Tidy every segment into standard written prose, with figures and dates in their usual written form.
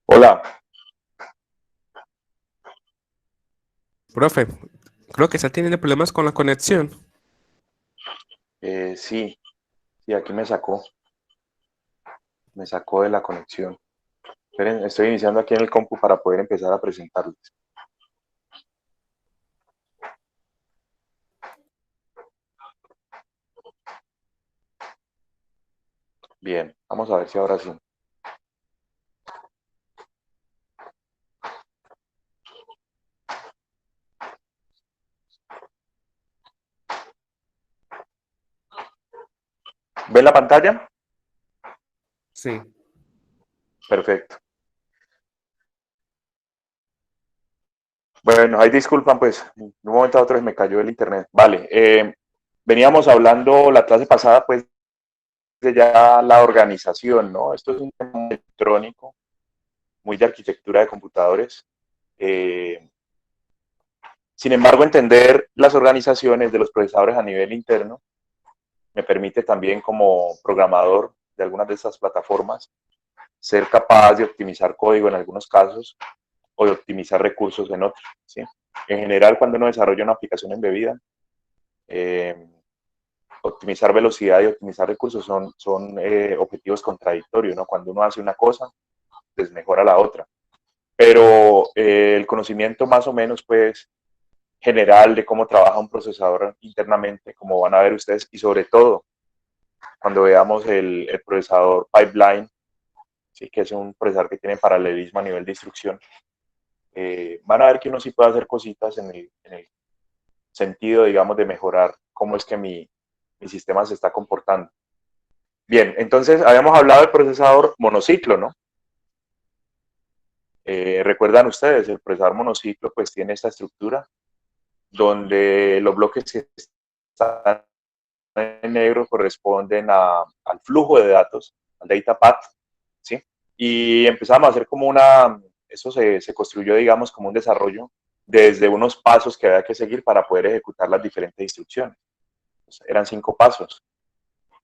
Hola, Profe, creo que está teniendo problemas con la conexión. sí, sí, aquí me sacó de la conexión. Esperen, estoy iniciando aquí en el compu para poder empezar a presentarles. Bien, vamos a ver si ahora sí. ¿Ven la pantalla? Sí. Perfecto. Bueno, ahí disculpan, pues, en un momento a otro se me cayó el internet. Vale, veníamos hablando la clase pasada, pues, de ya la organización, ¿no? Esto es un tema electrónico, muy de arquitectura de computadores. Eh, Sin embargo, entender las organizaciones de los procesadores a nivel interno me permite también como programador de algunas de estas plataformas ser capaz de optimizar código en algunos casos o de optimizar recursos en otros. ¿Sí? En general, cuando uno desarrolla una aplicación embebida, eh, optimizar velocidad y optimizar recursos son objetivos contradictorios. ¿No? Cuando uno hace una cosa, pues mejora la otra. Pero el conocimiento más o menos, pues, general de cómo trabaja un procesador internamente, como van a ver ustedes, y sobre todo cuando veamos el procesador pipeline, ¿sí? Que es un procesador que tiene paralelismo a nivel de instrucción, van a ver que uno sí puede hacer cositas en el sentido, digamos, de mejorar cómo es que mi sistema se está comportando. Bien, entonces habíamos hablado del procesador monociclo, ¿no? Recuerdan ustedes, el procesador monociclo pues tiene esta estructura donde los bloques que están en negro corresponden al flujo de datos, al data path, ¿sí? Y empezamos a hacer como eso se construyó, digamos, como un desarrollo desde unos pasos que había que seguir para poder ejecutar las diferentes instrucciones. Entonces, eran 5 pasos.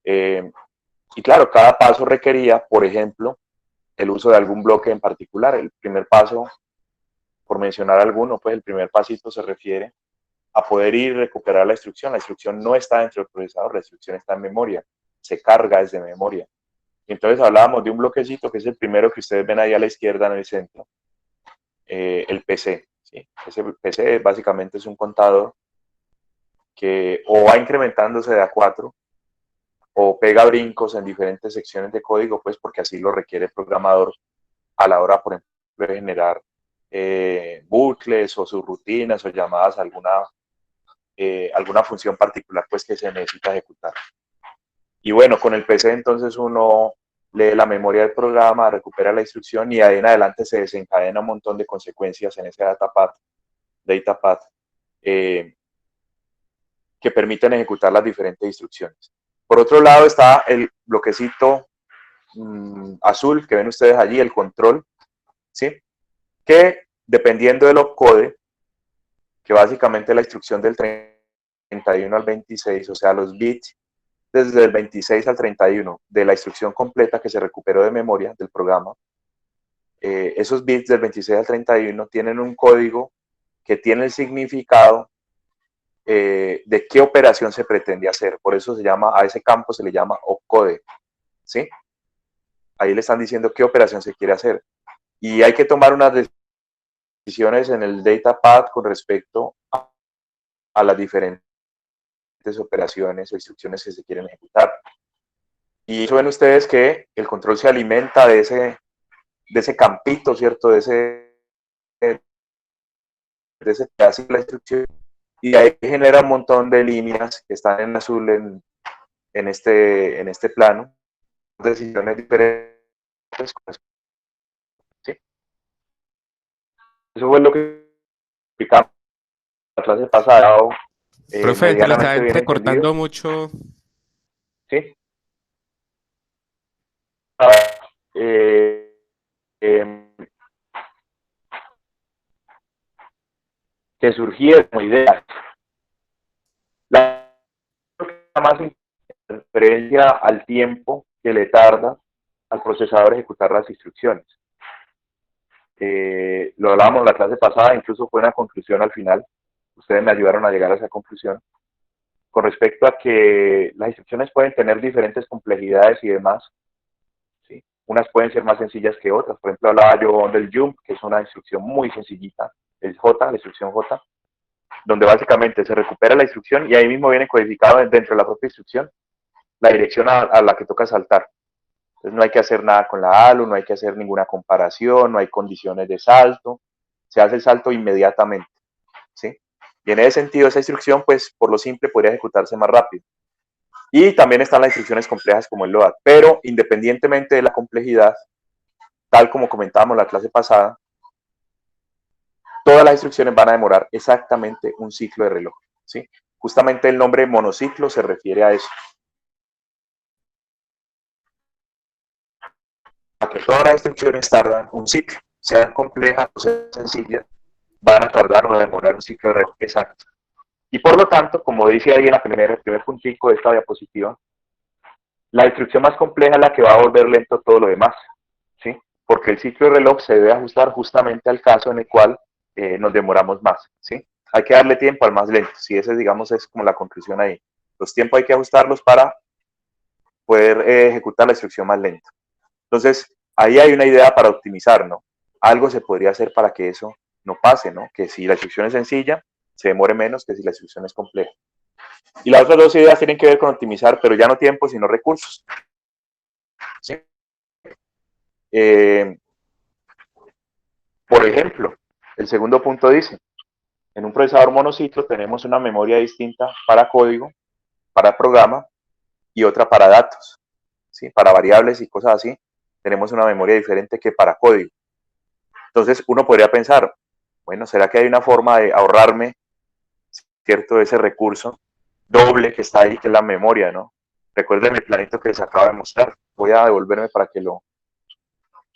Eh, y claro, cada paso requería, por ejemplo, el uso de algún bloque en particular. El primer paso, por mencionar alguno, pues el primer pasito se refiere a poder ir y recuperar la instrucción. La instrucción no está dentro del procesador, la instrucción está en memoria, se carga desde memoria. Y entonces hablábamos de un bloquecito que es el primero que ustedes ven ahí a la izquierda en el centro, el PC. ¿Sí? Ese PC básicamente es un contador que o va incrementándose de a 4 o pega brincos en diferentes secciones de código, pues porque así lo requiere el programador a la hora, por ejemplo, de generar bucles o subrutinas o llamadas a alguna función particular pues que se necesita ejecutar. Y bueno, con el PC entonces uno lee la memoria del programa, recupera la instrucción y ahí en adelante se desencadena un montón de consecuencias en ese data path eh, que permiten ejecutar las diferentes instrucciones. Por otro lado está el bloquecito azul que ven ustedes allí, el control, ¿sí? Que dependiendo del opcode, que básicamente es la instrucción del 31 al 26, o sea, los bits desde el 26 al 31 de la instrucción completa que se recuperó de memoria del programa, esos bits del 26 al 31 tienen un código que tiene el significado de qué operación se pretende hacer. Por eso a ese campo se le llama opcode, ¿sí? Ahí le están diciendo qué operación se quiere hacer. Y hay que tomar unas decisiones en el data path con respecto a las diferentes operaciones o instrucciones que se quieren ejecutar. Y eso ven ustedes que el control se alimenta de ese campito, ¿cierto? De ese pedacito de la instrucción y ahí genera un montón de líneas que están en azul en este plano, decisiones diferentes. ¿Sí? Eso fue lo que explicamos en la clase pasada, Profe, te lo está medianamente bien entendido. entrecortando mucho. ¿Sí? Eh, eh, que surgía como idea. La más referencia al tiempo que le tarda al procesador ejecutar las instrucciones. Lo hablábamos la clase pasada, incluso fue una conclusión al final. Ustedes me ayudaron a llegar a esa conclusión con respecto a que las instrucciones pueden tener diferentes complejidades y demás. ¿Sí? Unas pueden ser más sencillas que otras. Por ejemplo, hablaba yo del jump, que es una instrucción muy sencillita, el J, la instrucción J, donde básicamente se recupera la instrucción y ahí mismo viene codificado dentro de la propia instrucción la dirección a la que toca saltar. Entonces no hay que hacer nada con la ALU, no hay que hacer ninguna comparación, no hay condiciones de salto, se hace el salto inmediatamente, ¿sí? Y en ese sentido, esa instrucción, pues por lo simple, podría ejecutarse más rápido. Y también están las instrucciones complejas como el LOAD, pero independientemente de la complejidad, tal como comentábamos la clase pasada, todas las instrucciones van a demorar exactamente un ciclo de reloj, ¿sí? Justamente el nombre monociclo se refiere a eso. A que todas las instrucciones tardan un ciclo, sean complejas o sean sencillas, van a tardar o a demorar un ciclo de reloj exacto. Y por lo tanto, como dice ahí en el primer puntico de esta diapositiva, la instrucción más compleja es la que va a volver lento todo lo demás, ¿sí? Porque el ciclo de reloj se debe ajustar justamente al caso en el cual nos demoramos más, ¿sí? Hay que darle tiempo al más lento, si ese, digamos, es como la conclusión ahí. Los tiempos hay que ajustarlos para poder ejecutar la instrucción más lenta. Entonces, ahí hay una idea para optimizar, ¿no? Algo se podría hacer para que eso no pase, ¿no? Que si la instrucción es sencilla, se demore menos que si la instrucción es compleja. Y las otras dos ideas tienen que ver con optimizar, pero ya no tiempo, sino recursos. ¿Sí? Por ejemplo, el segundo punto dice, en un procesador monociclo tenemos una memoria distinta para código, para programa y otra para datos. ¿Sí? Para variables y cosas así, tenemos una memoria diferente que para código. Entonces uno podría pensar, bueno, ¿será que hay una forma de ahorrarme, cierto, ese recurso doble que está ahí, que es la memoria, ¿no? Recuerden el planito que les acabo de mostrar. Voy a devolverme para que lo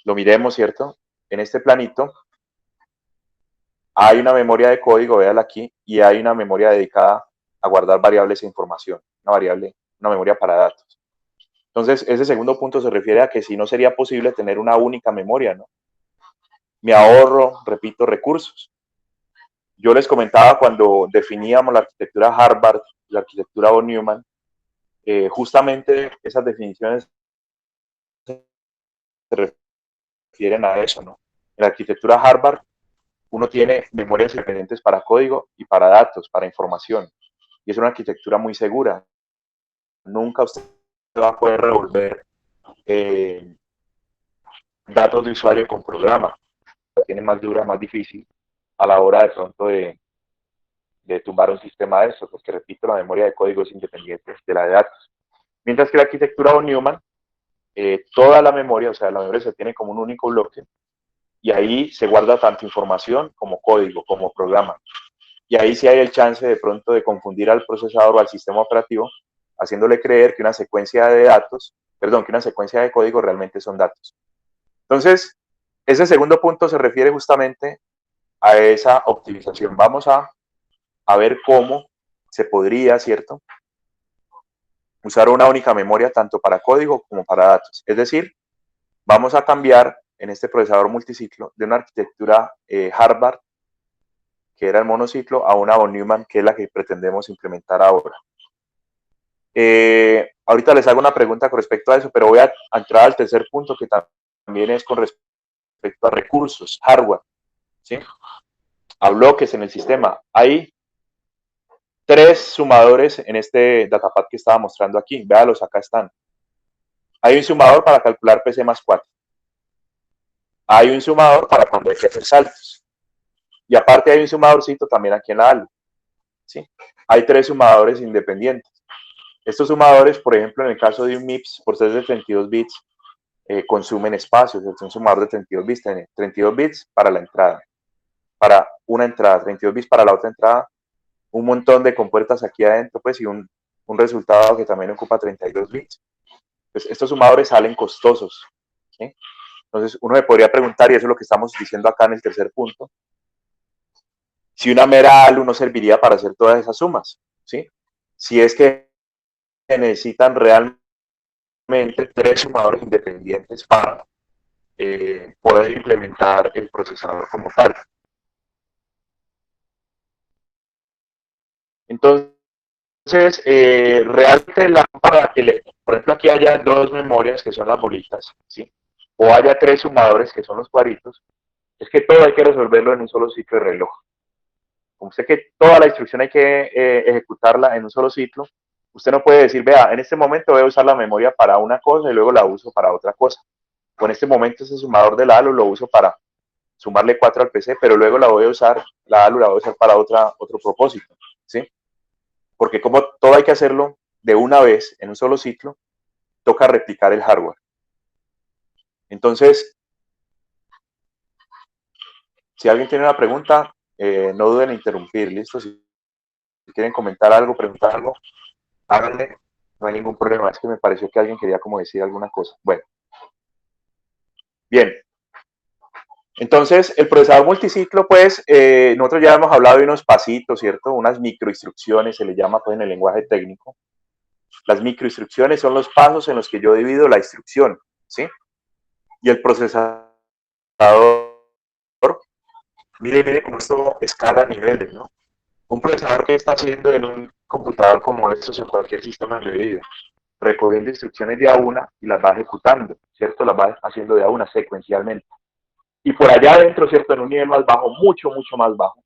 miremos, ¿cierto? En este planito hay una memoria de código, véala aquí, y hay una memoria dedicada a guardar variables e información, una memoria para datos. Entonces, ese segundo punto se refiere a que si no sería posible tener una única memoria, ¿no? Me ahorro, repito, recursos. Yo les comentaba cuando definíamos la arquitectura Harvard, la arquitectura von Neumann, justamente esas definiciones se refieren a eso, ¿no? En la arquitectura Harvard, uno tiene memorias independientes para código y para datos, para información. Y es una arquitectura muy segura. Nunca usted va a poder revolver datos de usuario con programa. La tiene más dura, más difícil a la hora de pronto de tumbar un sistema de eso, porque repito, la memoria de código es independiente de la de datos. Mientras que la arquitectura von Neumann, toda la memoria, o sea, la memoria se tiene como un único bloque y ahí se guarda tanto información como código, como programa. Y ahí sí hay el chance de pronto de confundir al procesador o al sistema operativo, haciéndole creer que una secuencia de datos, perdón, que una secuencia de código realmente son datos. Entonces, ese segundo punto se refiere justamente a esa optimización. Vamos a ver cómo se podría, ¿cierto?, usar una única memoria tanto para código como para datos. Es decir, vamos a cambiar en este procesador multiciclo de una arquitectura Harvard, que era el monociclo, a una von Neumann, que es la que pretendemos implementar ahora. Ahorita les hago una pregunta con respecto a eso, pero voy a entrar al tercer punto, que también es con respecto a recursos, hardware, ¿sí? A bloques en el sistema. Hay tres sumadores en este datapad que estaba mostrando aquí. Véalos, acá están. Hay un sumador para calcular PC más 4. Hay un sumador para cuando hay que hacer saltos. Y aparte hay un sumadorcito también aquí en la ALU. ¿Sí? Hay tres sumadores independientes. Estos sumadores, por ejemplo, en el caso de un MIPS, por ser de 32 bits, consumen espacio. Es un sumador de 32 bits, tiene 32 bits para la entrada, para una entrada, 32 bits para la otra entrada, un montón de compuertas aquí adentro, pues, y un resultado que también ocupa 32 bits. Pues estos sumadores salen costosos, ¿sí? Entonces, uno me podría preguntar, y eso es lo que estamos diciendo acá en el tercer punto, si una mera ALU no serviría para hacer todas esas sumas, ¿sí? Si es que se necesitan realmente tres sumadores independientes para poder implementar el procesador como tal. Entonces, realmente para que, por ejemplo, aquí haya dos memorias que son las bolitas, ¿sí? O haya tres sumadores que son los cuadritos, es que todo hay que resolverlo en un solo ciclo de reloj. Como sé que toda la instrucción hay que ejecutarla en un solo ciclo, usted no puede decir, vea, en este momento voy a usar la memoria para una cosa y luego la uso para otra cosa. O en este momento ese sumador de la ALU lo uso para sumarle 4 al PC, pero luego la voy a usar, la ALU la voy a usar para otro propósito, ¿sí? Porque como todo hay que hacerlo de una vez, en un solo ciclo, toca replicar el hardware. Entonces, si alguien tiene una pregunta, no duden en interrumpir, ¿listo? Si quieren comentar algo, preguntar algo, háganle, no hay ningún problema. Es que me pareció que alguien quería como decir alguna cosa. Bueno, bien. Entonces, el procesador multiciclo, pues, nosotros ya hemos hablado de unos pasitos, ¿cierto? Unas microinstrucciones, se le llama pues en el lenguaje técnico. Las microinstrucciones son los pasos en los que yo divido la instrucción, ¿sí? Y el procesador, mire cómo esto escala a niveles, ¿no? Un procesador que está haciendo en un computador como estos en cualquier sistema embebido, recogiendo instrucciones de a una y las va ejecutando, ¿cierto? Las va haciendo de a una secuencialmente. Y por allá adentro, ¿cierto? En un nivel más bajo, mucho más bajo,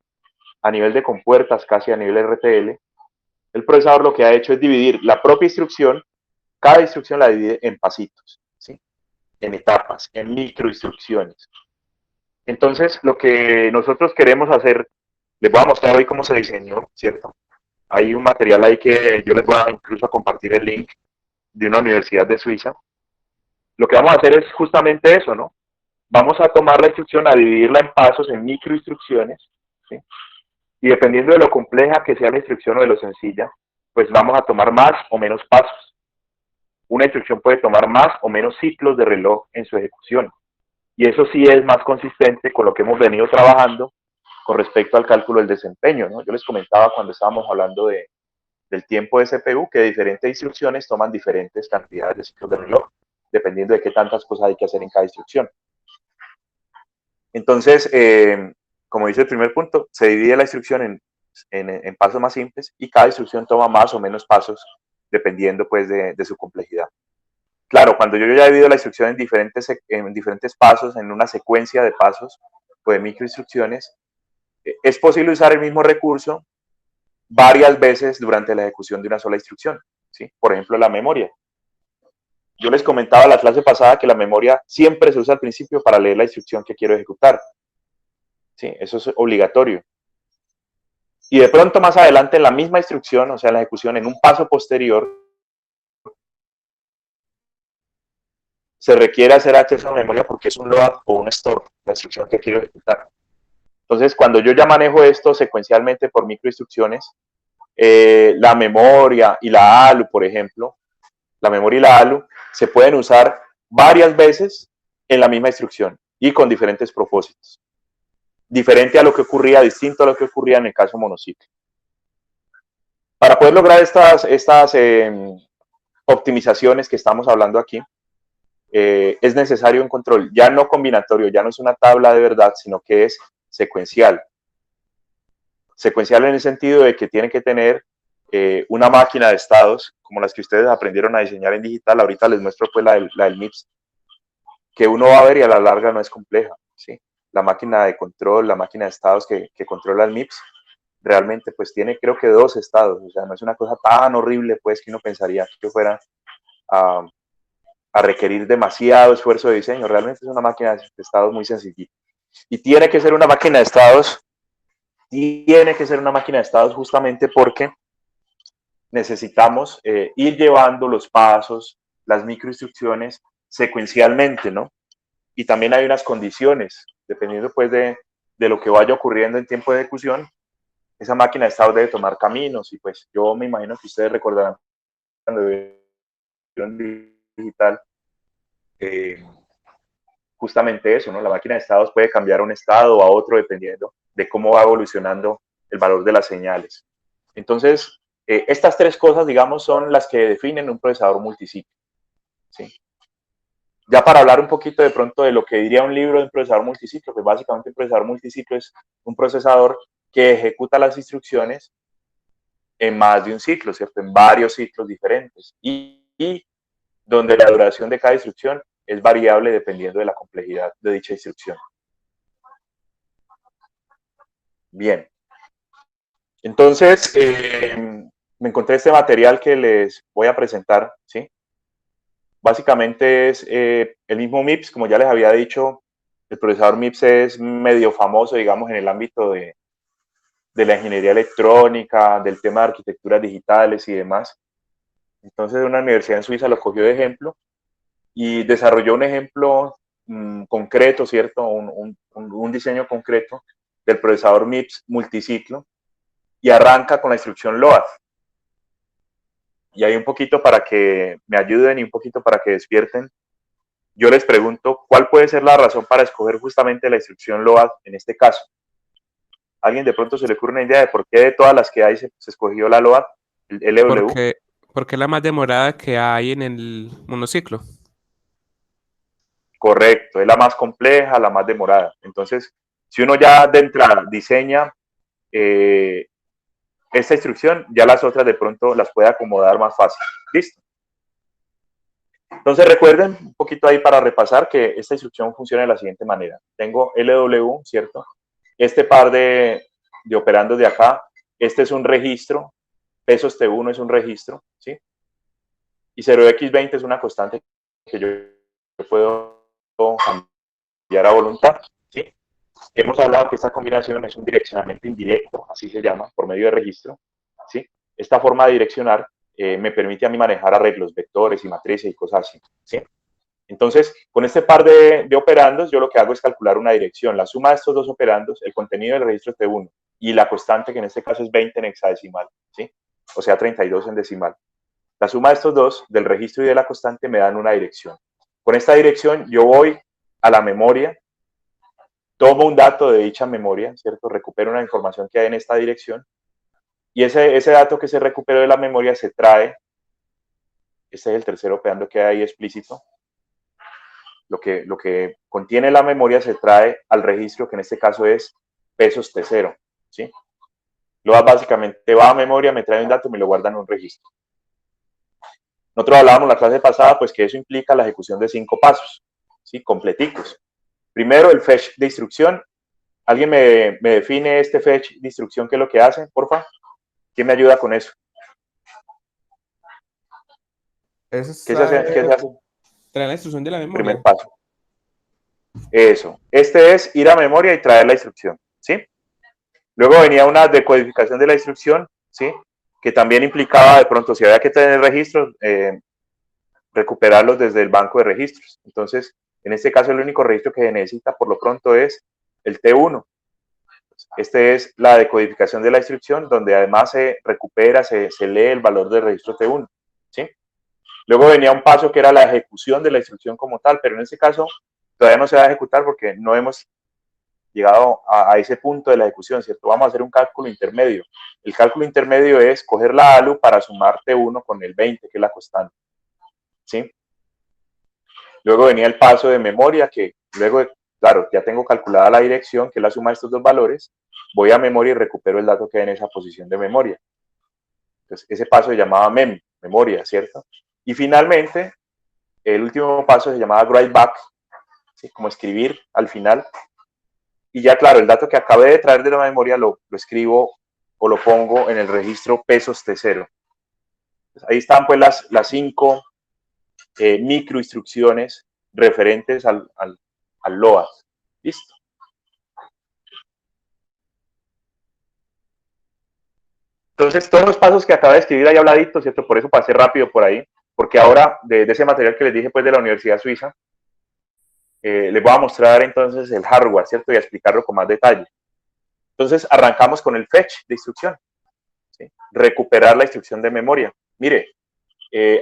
a nivel de compuertas, casi a nivel RTL, el procesador lo que ha hecho es dividir la propia instrucción, cada instrucción la divide en pasitos, ¿sí? En etapas, en microinstrucciones. Entonces, lo que nosotros queremos hacer, les voy a mostrar hoy cómo se diseñó, ¿cierto? Hay un material ahí que yo les voy a incluso a compartir el link de una universidad de Suiza. Lo que vamos a hacer es justamente eso, ¿no? Vamos a tomar la instrucción, a dividirla en pasos, en microinstrucciones, ¿sí? Y dependiendo de lo compleja que sea la instrucción o de lo sencilla, pues vamos a tomar más o menos pasos. Una instrucción puede tomar más o menos ciclos de reloj en su ejecución. Y eso sí es más consistente con lo que hemos venido trabajando con respecto al cálculo del desempeño, ¿no? Yo les comentaba cuando estábamos hablando del tiempo de CPU que diferentes instrucciones toman diferentes cantidades de ciclos de reloj, dependiendo de qué tantas cosas hay que hacer en cada instrucción. Entonces, como dice el primer punto, se divide la instrucción en pasos más simples y cada instrucción toma más o menos pasos dependiendo pues de su complejidad. Claro, cuando yo ya he dividido la instrucción en diferentes pasos, en una secuencia de pasos o de microinstrucciones, es posible usar el mismo recurso varias veces durante la ejecución de una sola instrucción, ¿sí? Por ejemplo, la memoria. Yo les comentaba la clase pasada que la memoria siempre se usa al principio para leer la instrucción que quiero ejecutar. Sí, eso es obligatorio. Y de pronto más adelante en la misma instrucción, o sea, en la ejecución, en un paso posterior, se requiere hacer acceso a la memoria porque es un load o un store, la instrucción que quiero ejecutar. Entonces, cuando yo ya manejo esto secuencialmente por microinstrucciones, la memoria y la ALU, por ejemplo, la memoria y la ALU se pueden usar varias veces en la misma instrucción y con diferentes propósitos. Diferente a lo que ocurría, distinto a lo que ocurría en el caso monociclo. Para poder lograr estas optimizaciones que estamos hablando aquí, es necesario un control ya no combinatorio, ya no es una tabla de verdad, sino que es secuencial. Secuencial en el sentido de que tiene que tener una máquina de estados, como las que ustedes aprendieron a diseñar en digital. Ahorita les muestro pues la del MIPS, que uno va a ver y a la larga no es compleja, ¿sí? La máquina de control, la máquina de estados que controla el MIPS, realmente pues tiene creo que 2 estados, o sea, no es una cosa tan horrible pues que uno pensaría que fuera a requerir demasiado esfuerzo de diseño. Realmente es una máquina de estados muy sencillita. Y tiene que ser una máquina de estados, justamente porque necesitamos ir llevando los pasos, las microinstrucciones secuencialmente, ¿no? Y también hay unas condiciones, dependiendo pues de lo que vaya ocurriendo en tiempo de ejecución, esa máquina de estados debe tomar caminos y pues yo me imagino que ustedes recordarán cuando vieron digital, justamente eso, ¿no? La máquina de estados puede cambiar un estado a otro dependiendo de cómo va evolucionando el valor de las señales. Entonces, estas tres cosas, digamos, son las que definen un procesador multiciclo, ¿sí? Ya para hablar un poquito de pronto de lo que diría un libro de un procesador multiciclo, pues básicamente un procesador multiciclo es un procesador que ejecuta las instrucciones en más de un ciclo, ¿cierto? En varios ciclos diferentes. Y donde la duración de cada instrucción es variable dependiendo de la complejidad de dicha instrucción. Bien. Entonces, me encontré este material que les voy a presentar, ¿sí? Básicamente es el mismo MIPS, como ya les había dicho, el procesador MIPS es medio famoso, digamos, en el ámbito de la ingeniería electrónica, del tema de arquitecturas digitales y demás. Entonces, una universidad en Suiza lo cogió de ejemplo y desarrolló un ejemplo concreto, ¿cierto? Un diseño concreto del procesador MIPS multiciclo y arranca con la instrucción LOAD. Y ahí un poquito para que me ayuden y un poquito para que despierten, yo les pregunto, ¿cuál puede ser la razón para escoger justamente la instrucción LOAD en este caso? ¿Alguien de pronto se le ocurre una idea de por qué de todas las que hay se escogió la LOAD, el LW? Porque, porque es la más demorada que hay en el monociclo. Correcto, es la más compleja, la más demorada. Entonces, si uno ya de entrada diseña eh, esta instrucción, ya las otras de pronto las puede acomodar más fácil. Listo. Entonces recuerden un poquito ahí para repasar que esta instrucción funciona de la siguiente manera. Tengo LW, ¿cierto? Este par de operandos de acá, este es un registro, pesos T1 es un registro, ¿sí? Y 0x20 es una constante que yo puedo cambiar a voluntad, ¿sí? Hemos hablado que esta combinación es un direccionamiento indirecto, así se llama, por medio de registro, ¿sí? Esta forma de direccionar me permite a mí manejar arreglos, vectores y matrices y cosas así, ¿sí? Entonces, con este par de operandos, yo lo que hago es calcular una dirección. La suma de estos dos operandos, el contenido del registro T1 y la constante, que en este caso es 20 en hexadecimal, ¿sí? O sea, 32 en decimal. La suma de estos dos, del registro y de la constante, me dan una dirección. Con esta dirección, yo voy a la memoria, tomo un dato de dicha memoria, ¿cierto? Recupero una información que hay en esta dirección y ese dato que se recuperó de la memoria se trae, este es el tercer operando que hay ahí explícito, lo que contiene la memoria se trae al registro, que en este caso es pesos T0, ¿sí? Luego básicamente va a memoria, me trae un dato y me lo guarda en un registro. Nosotros hablábamos en la clase pasada, pues que eso implica la ejecución de 5 pasos, ¿sí? Completicos. Primero, el fetch de instrucción. ¿Alguien me define este fetch de instrucción? ¿Qué es lo que hace, porfa? ¿Quién me ayuda con eso? Eso ¿Qué se hace? trae la instrucción de la El primer memoria. paso. Eso. Este es ir a memoria y traer la instrucción, ¿sí? Luego venía una decodificación de la instrucción, ¿sí? Que también implicaba de pronto, si había que tener registros, recuperarlos desde el banco de registros. Entonces, en este caso, el único registro que se necesita por lo pronto es el T1. Este es la decodificación de la instrucción, donde además se recupera, se lee el valor del registro T1, ¿sí? Luego venía un paso que era la ejecución de la instrucción como tal, pero en este caso todavía no se va a ejecutar porque no hemos llegado a ese punto de la ejecución, ¿cierto? Vamos a hacer un cálculo intermedio. El cálculo intermedio es coger la ALU para sumar T1 con el 20, que es la constante, ¿sí? Luego venía el paso de memoria, que luego, claro, ya tengo calculada la dirección, que es la suma de estos dos valores, voy a memoria y recupero el dato que hay en esa posición de memoria. Entonces, ese paso se llamaba memoria, ¿cierto? Y finalmente, el último paso se llamaba write back, ¿sí? Como escribir al final. Y ya, claro, el dato que acabé de traer de la memoria lo escribo o lo pongo en el registro pesos T0. Entonces, ahí están pues las 5 microinstrucciones referentes al LOAD. Listo. Entonces, todos los pasos que acabo de escribir ahí habladitos, ¿cierto? Por eso pasé rápido por ahí, porque ahora de ese material que les dije pues de la Universidad Suiza, les voy a mostrar entonces el hardware, ¿cierto? Y a explicarlo con más detalle. Entonces, arrancamos con el fetch de instrucción, ¿sí? Recuperar la instrucción de memoria. Mire,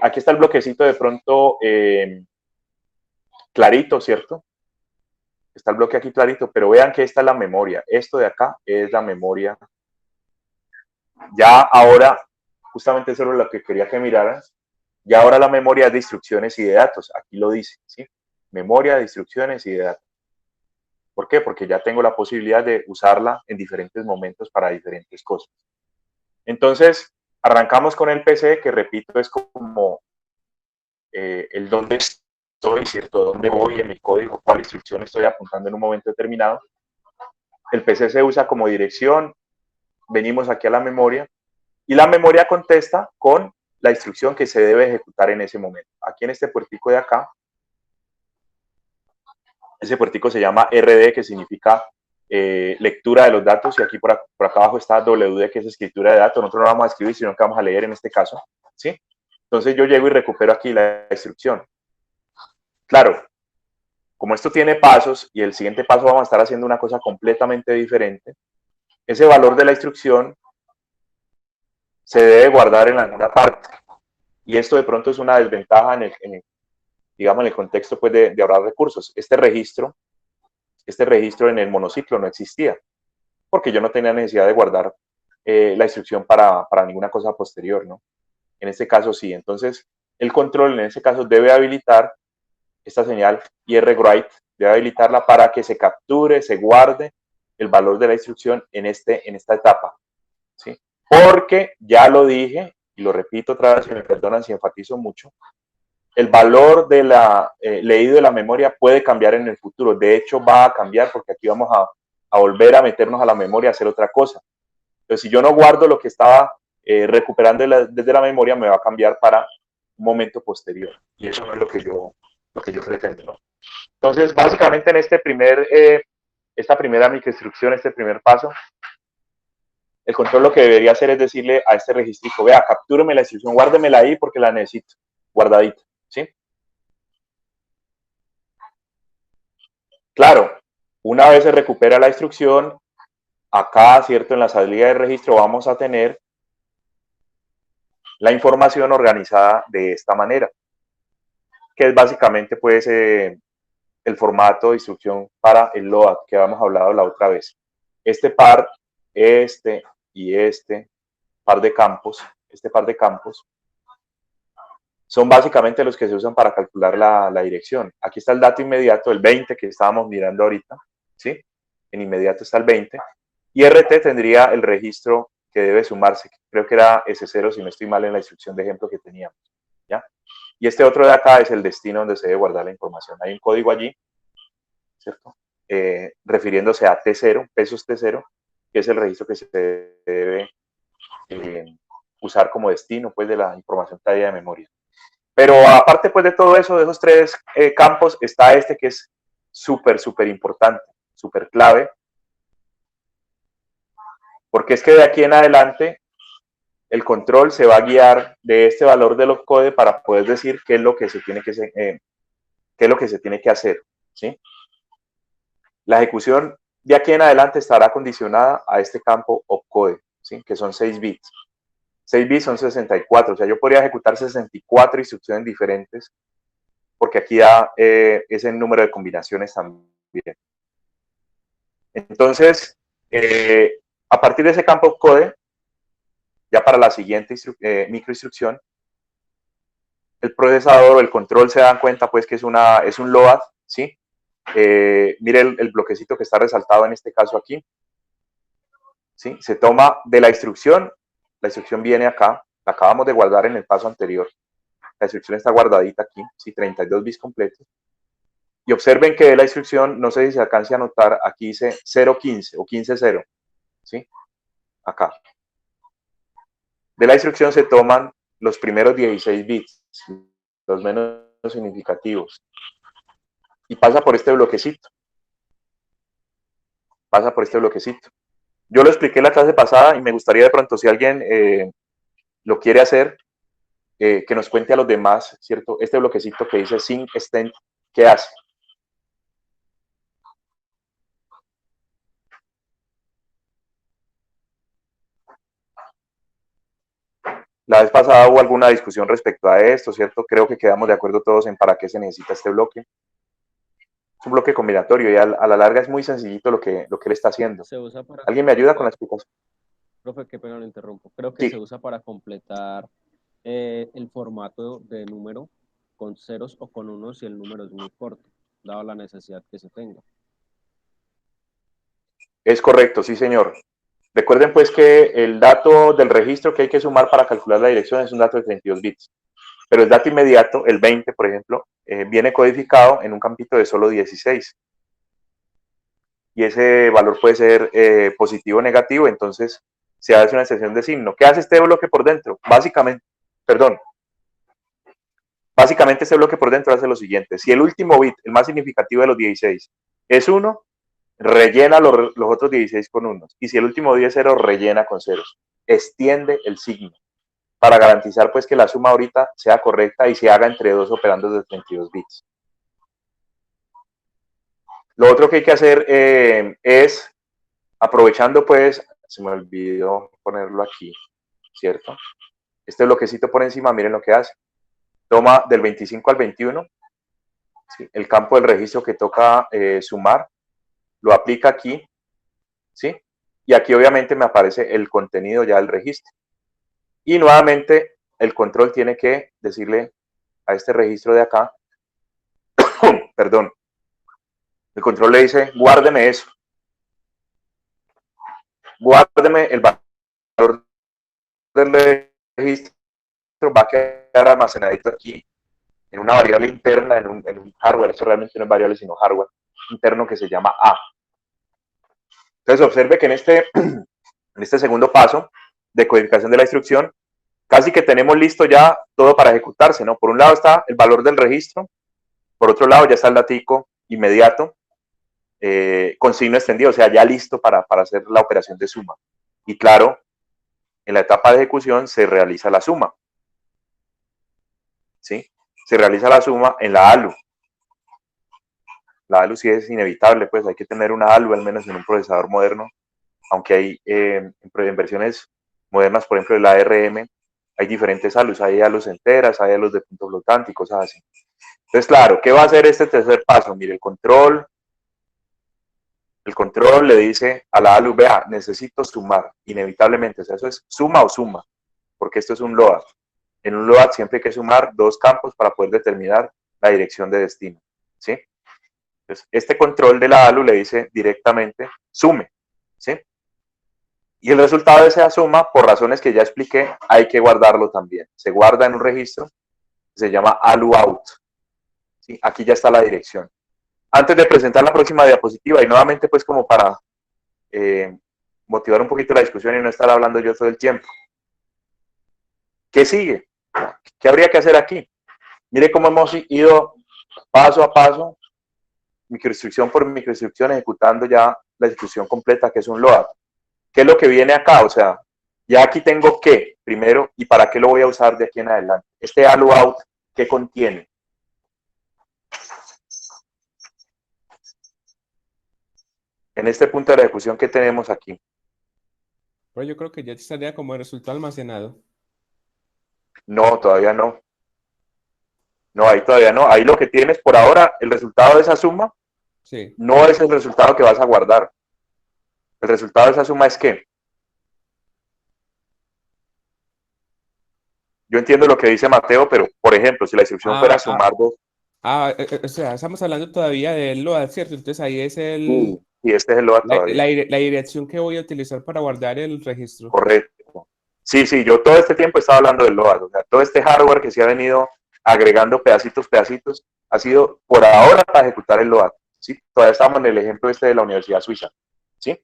aquí está el bloquecito de pronto clarito, ¿cierto? Está el bloque aquí clarito, pero vean que esta es la memoria. Esto de acá es la memoria. Ya ahora, justamente eso es lo que quería que miraran, ya ahora la memoria es de instrucciones y de datos. Aquí lo dice, ¿sí? memoria de instrucciones y de datos. ¿Por qué? Porque ya tengo la posibilidad de usarla en diferentes momentos para diferentes cosas. Entonces, arrancamos con el PC, que repito, es como el dónde estoy, ¿cierto? Dónde voy en mi código, cuál instrucción estoy apuntando en un momento determinado. El PC se usa como dirección, venimos aquí a la memoria, y la memoria contesta con la instrucción que se debe ejecutar en ese momento. Aquí en este puertico de acá, ese puertico se llama RD, que significa lectura de los datos, y aquí por acá abajo está WD, que es escritura de datos. Nosotros no vamos a escribir, sino que vamos a leer en este caso, ¿sí? Entonces yo llego y recupero aquí la instrucción. Claro, como esto tiene pasos y el siguiente paso vamos a estar haciendo una cosa completamente diferente, ese valor de la instrucción se debe guardar en alguna parte. Y esto de pronto es una desventaja digamos, en el contexto pues, de ahorrar recursos. Este registro en el monociclo no existía, porque yo no tenía necesidad de guardar la instrucción para ninguna cosa posterior, ¿no? En este caso sí. Entonces, el control en ese caso debe habilitar esta señal IR-write, debe habilitarla para que se capture, se guarde el valor de la instrucción en esta etapa, ¿sí? Porque ya lo dije, y lo repito otra vez, si me perdonan si enfatizo mucho, el valor de leído de la memoria puede cambiar en el futuro. De hecho, va a cambiar porque aquí vamos a volver a meternos a la memoria a hacer otra cosa. Entonces, si yo no guardo lo que estaba recuperando desde la memoria, me va a cambiar para un momento posterior. Y eso no es lo que yo pretendo, ¿no? Entonces, básicamente en esta primera microinstrucción, este primer paso, el control lo que debería hacer es decirle a este registrico, vea, captúreme la instrucción, guárdemela ahí porque la necesito, guardadita, ¿sí? Claro, una vez se recupera la instrucción, acá, ¿cierto? En la salida de registro vamos a tener la información organizada de esta manera, que es básicamente pues el formato de instrucción para el load que habíamos hablado la otra vez. Este par, este y este par de campos, son básicamente los que se usan para calcular la dirección. Aquí está el dato inmediato, el 20 que estábamos mirando ahorita, ¿sí? En inmediato está el 20. Y RT tendría el registro que debe sumarse, creo que era S0 si no estoy mal en la instrucción de ejemplo que teníamos, ¿ya? Y este otro de acá es el destino donde se debe guardar la información. Hay un código allí, ¿cierto? Refiriéndose a T0, pesos T0, que es el registro que se debe usar como destino pues, de la información traída de memoria. Pero aparte pues, de todo eso, de esos tres campos, está este que es súper, súper importante, súper clave, porque es que de aquí en adelante el control se va a guiar de este valor del opcode para poder decir qué es lo que se tiene que hacer, ¿sí? La ejecución de aquí en adelante estará condicionada a este campo opcode, ¿sí? Que son 6 bits. 6 bits son 64, o sea, yo podría ejecutar 64 instrucciones diferentes, porque aquí da ese número de combinaciones también. Entonces, a partir de ese campo opcode, ya para la siguiente microinstrucción, el procesador o el control se dan cuenta pues que es un load, ¿sí? Mire el bloquecito que está resaltado en este caso aquí, ¿sí? Se toma de la instrucción viene acá, la acabamos de guardar en el paso anterior, la instrucción está guardadita aquí, ¿sí? 32 bits completos, y observen que de la instrucción, no sé si se alcance a notar, aquí dice 015 o 15.0, ¿sí? Acá. De la instrucción se toman los primeros 16 bits, los menos significativos, y pasa por este bloquecito. Yo lo expliqué en la clase pasada y me gustaría de pronto, si alguien lo quiere hacer, que nos cuente a los demás, ¿cierto? Este bloquecito que dice sync extend, ¿qué hace? La vez pasada hubo alguna discusión respecto a esto, ¿cierto? Creo que quedamos de acuerdo todos en para qué se necesita este bloque. Es un bloque combinatorio y a la larga es muy sencillito lo que él está haciendo. Se usa para ¿Alguien me ayuda con la explicación? Profe, qué pena lo interrumpo. Creo que Sí. se usa para completar el formato de número con ceros o con unos si el número es muy corto. dado la necesidad que se tenga. Es correcto, sí señor. Recuerden pues que el dato del registro que hay que sumar para calcular la dirección es un dato de 32 bits. Pero el dato inmediato, el 20, por ejemplo, viene codificado en un campito de solo 16. Y ese valor puede ser positivo o negativo, entonces se hace una excepción de signo. ¿Qué hace este bloque por dentro? Básicamente este bloque por dentro hace lo siguiente. Si el último bit, el más significativo de los 16, es 1, rellena los otros 16 con unos. Y si el último bit es 0, rellena con ceros. Extiende el signo para garantizar pues que la suma ahorita sea correcta y se haga entre dos operandos de 32 bits. Lo otro que hay que hacer es, aprovechando pues, se me olvidó ponerlo aquí, ¿cierto? Este bloquecito por encima, miren lo que hace. Toma del 25 al 21, ¿sí? El campo del registro que toca sumar, lo aplica aquí, ¿sí? Y aquí obviamente me aparece el contenido ya del registro. Y nuevamente el control tiene que decirle a este registro de acá, perdón, el control le dice, guárdeme eso. Guárdeme el valor del registro, va a quedar almacenadito aquí en una variable interna, en un hardware. Esto realmente no es variable, sino hardware interno que se llama A. Entonces observe que en este segundo paso de codificación de la instrucción, casi que tenemos listo ya todo para ejecutarse, ¿no? Por un lado está el valor del registro, por otro lado ya está el datico inmediato, con signo extendido, o sea, ya listo para hacer la operación de suma. Y claro, en la etapa de ejecución se realiza la suma, ¿sí? Se realiza la suma en la ALU. La ALU sí es inevitable, pues hay que tener una ALU al menos en un procesador moderno, aunque hay en versiones modernas, por ejemplo el ARM, hay diferentes ALUs, hay ALUs enteras, hay ALUs de punto flotante y cosas así. Entonces, claro, ¿qué va a hacer este tercer paso? Mire, el control le dice a la ALU, vea, necesito sumar, inevitablemente, o sea, eso es suma o suma, porque esto es un LOAD. En un LOAD siempre hay que sumar dos campos para poder determinar la dirección de destino, ¿sí? Entonces, este control de la ALU le dice directamente, sume, ¿sí? Y el resultado de esa suma, por razones que ya expliqué, hay que guardarlo también. Se guarda en un registro que se llama ALUOut, ¿sí? Aquí ya está la dirección. Antes de presentar la próxima diapositiva, y nuevamente pues como para motivar un poquito la discusión y no estar hablando yo todo el tiempo. ¿Qué sigue? ¿Qué habría que hacer aquí? Mire cómo hemos ido paso a paso, microinstrucción por microinstrucción, ejecutando ya la instrucción completa, que es un LOAD. ¿Qué es lo que viene acá? O sea, ya aquí tengo qué, primero, y para qué lo voy a usar de aquí en adelante. Este ALUOut, ¿qué contiene? En este punto de la ejecución que tenemos aquí. Pero yo creo que ya estaría como el resultado almacenado. No, todavía no. No, ahí todavía no. Ahí lo que tienes por ahora, el resultado de esa suma, Sí. no es el resultado que vas a guardar. El resultado de esa suma es ¿qué? Yo entiendo lo que dice Mateo, pero, por ejemplo, si la instrucción fuera sumar dos... O sea, estamos hablando todavía del LOAD, ¿cierto? Entonces ahí es el, Y este es el LOA todavía. la dirección que voy a utilizar para guardar el registro. Correcto. Sí, sí, yo todo este tiempo estaba hablando del LOA. O sea, todo este hardware que se ha venido agregando pedacitos, ha sido por ahora para ejecutar el LOA. ¿Sí? Todavía estamos en el ejemplo este de la Universidad Suiza. ¿Sí?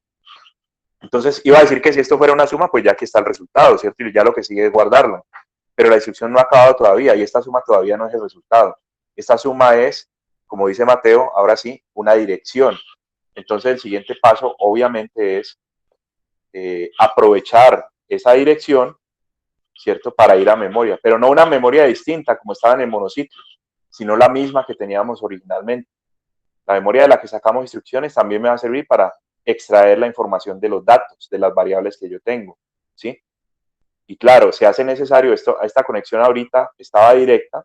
Entonces, iba a decir que si esto fuera una suma, pues ya aquí está el resultado, ¿cierto? Y ya lo que sigue es guardarlo. Pero la instrucción no ha acabado todavía y esta suma todavía no es el resultado. Esta suma es, como dice Mateo, ahora sí, una dirección. Entonces, el siguiente paso, obviamente, es aprovechar esa dirección, ¿cierto? Para ir a memoria, pero no una memoria distinta como estaba en el monociclo, sino la misma que teníamos originalmente. La memoria de la que sacamos instrucciones también me va a servir para extraer la información de los datos, de las variables que yo tengo, ¿sí? Y claro, se hace necesario esta conexión ahorita estaba directa,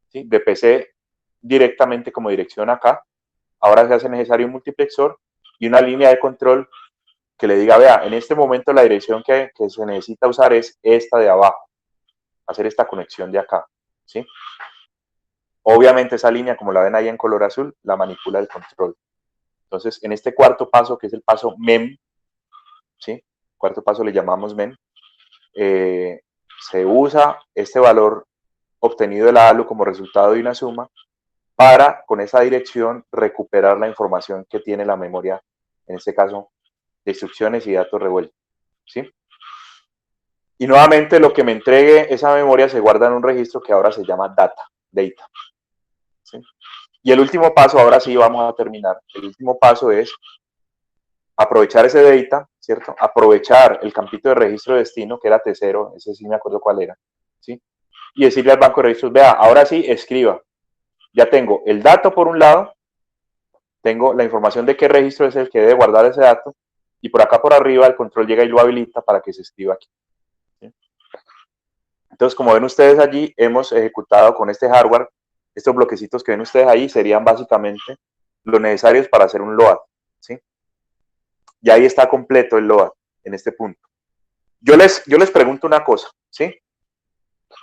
¿sí? De PC directamente como dirección acá. Ahora se hace necesario un multiplexor y una línea de control que le diga, vea, en este momento la dirección que se necesita usar es esta de abajo, hacer esta conexión de acá, ¿sí? Obviamente esa línea, como la ven ahí en color azul, la manipula el control. Entonces, en este cuarto paso, que es el paso MEM, ¿sí? Cuarto paso le llamamos MEM, se usa este valor obtenido de la ALU como resultado de una suma para, con esa dirección, recuperar la información que tiene la memoria, en este caso, de instrucciones y datos revueltos, ¿sí? Y nuevamente lo que me entregue esa memoria se guarda en un registro que ahora se llama data, ¿sí? Y el último paso, ahora sí vamos a terminar, el último paso es aprovechar ese data, ¿cierto? Aprovechar el campito de registro de destino, que era T0, ese sí me acuerdo cuál era, ¿sí? Y decirle al banco de registros, vea, ahora sí, escriba. Ya tengo el dato por un lado, tengo la información de qué registro es el que debe guardar ese dato, y por acá por arriba el control llega y lo habilita para que se escriba aquí, ¿sí? Entonces, como ven ustedes allí, hemos ejecutado con este hardware, estos bloquecitos que ven ustedes ahí serían básicamente los necesarios para hacer un load, ¿sí? Y ahí está completo el load en este punto. Yo les pregunto una cosa, ¿sí?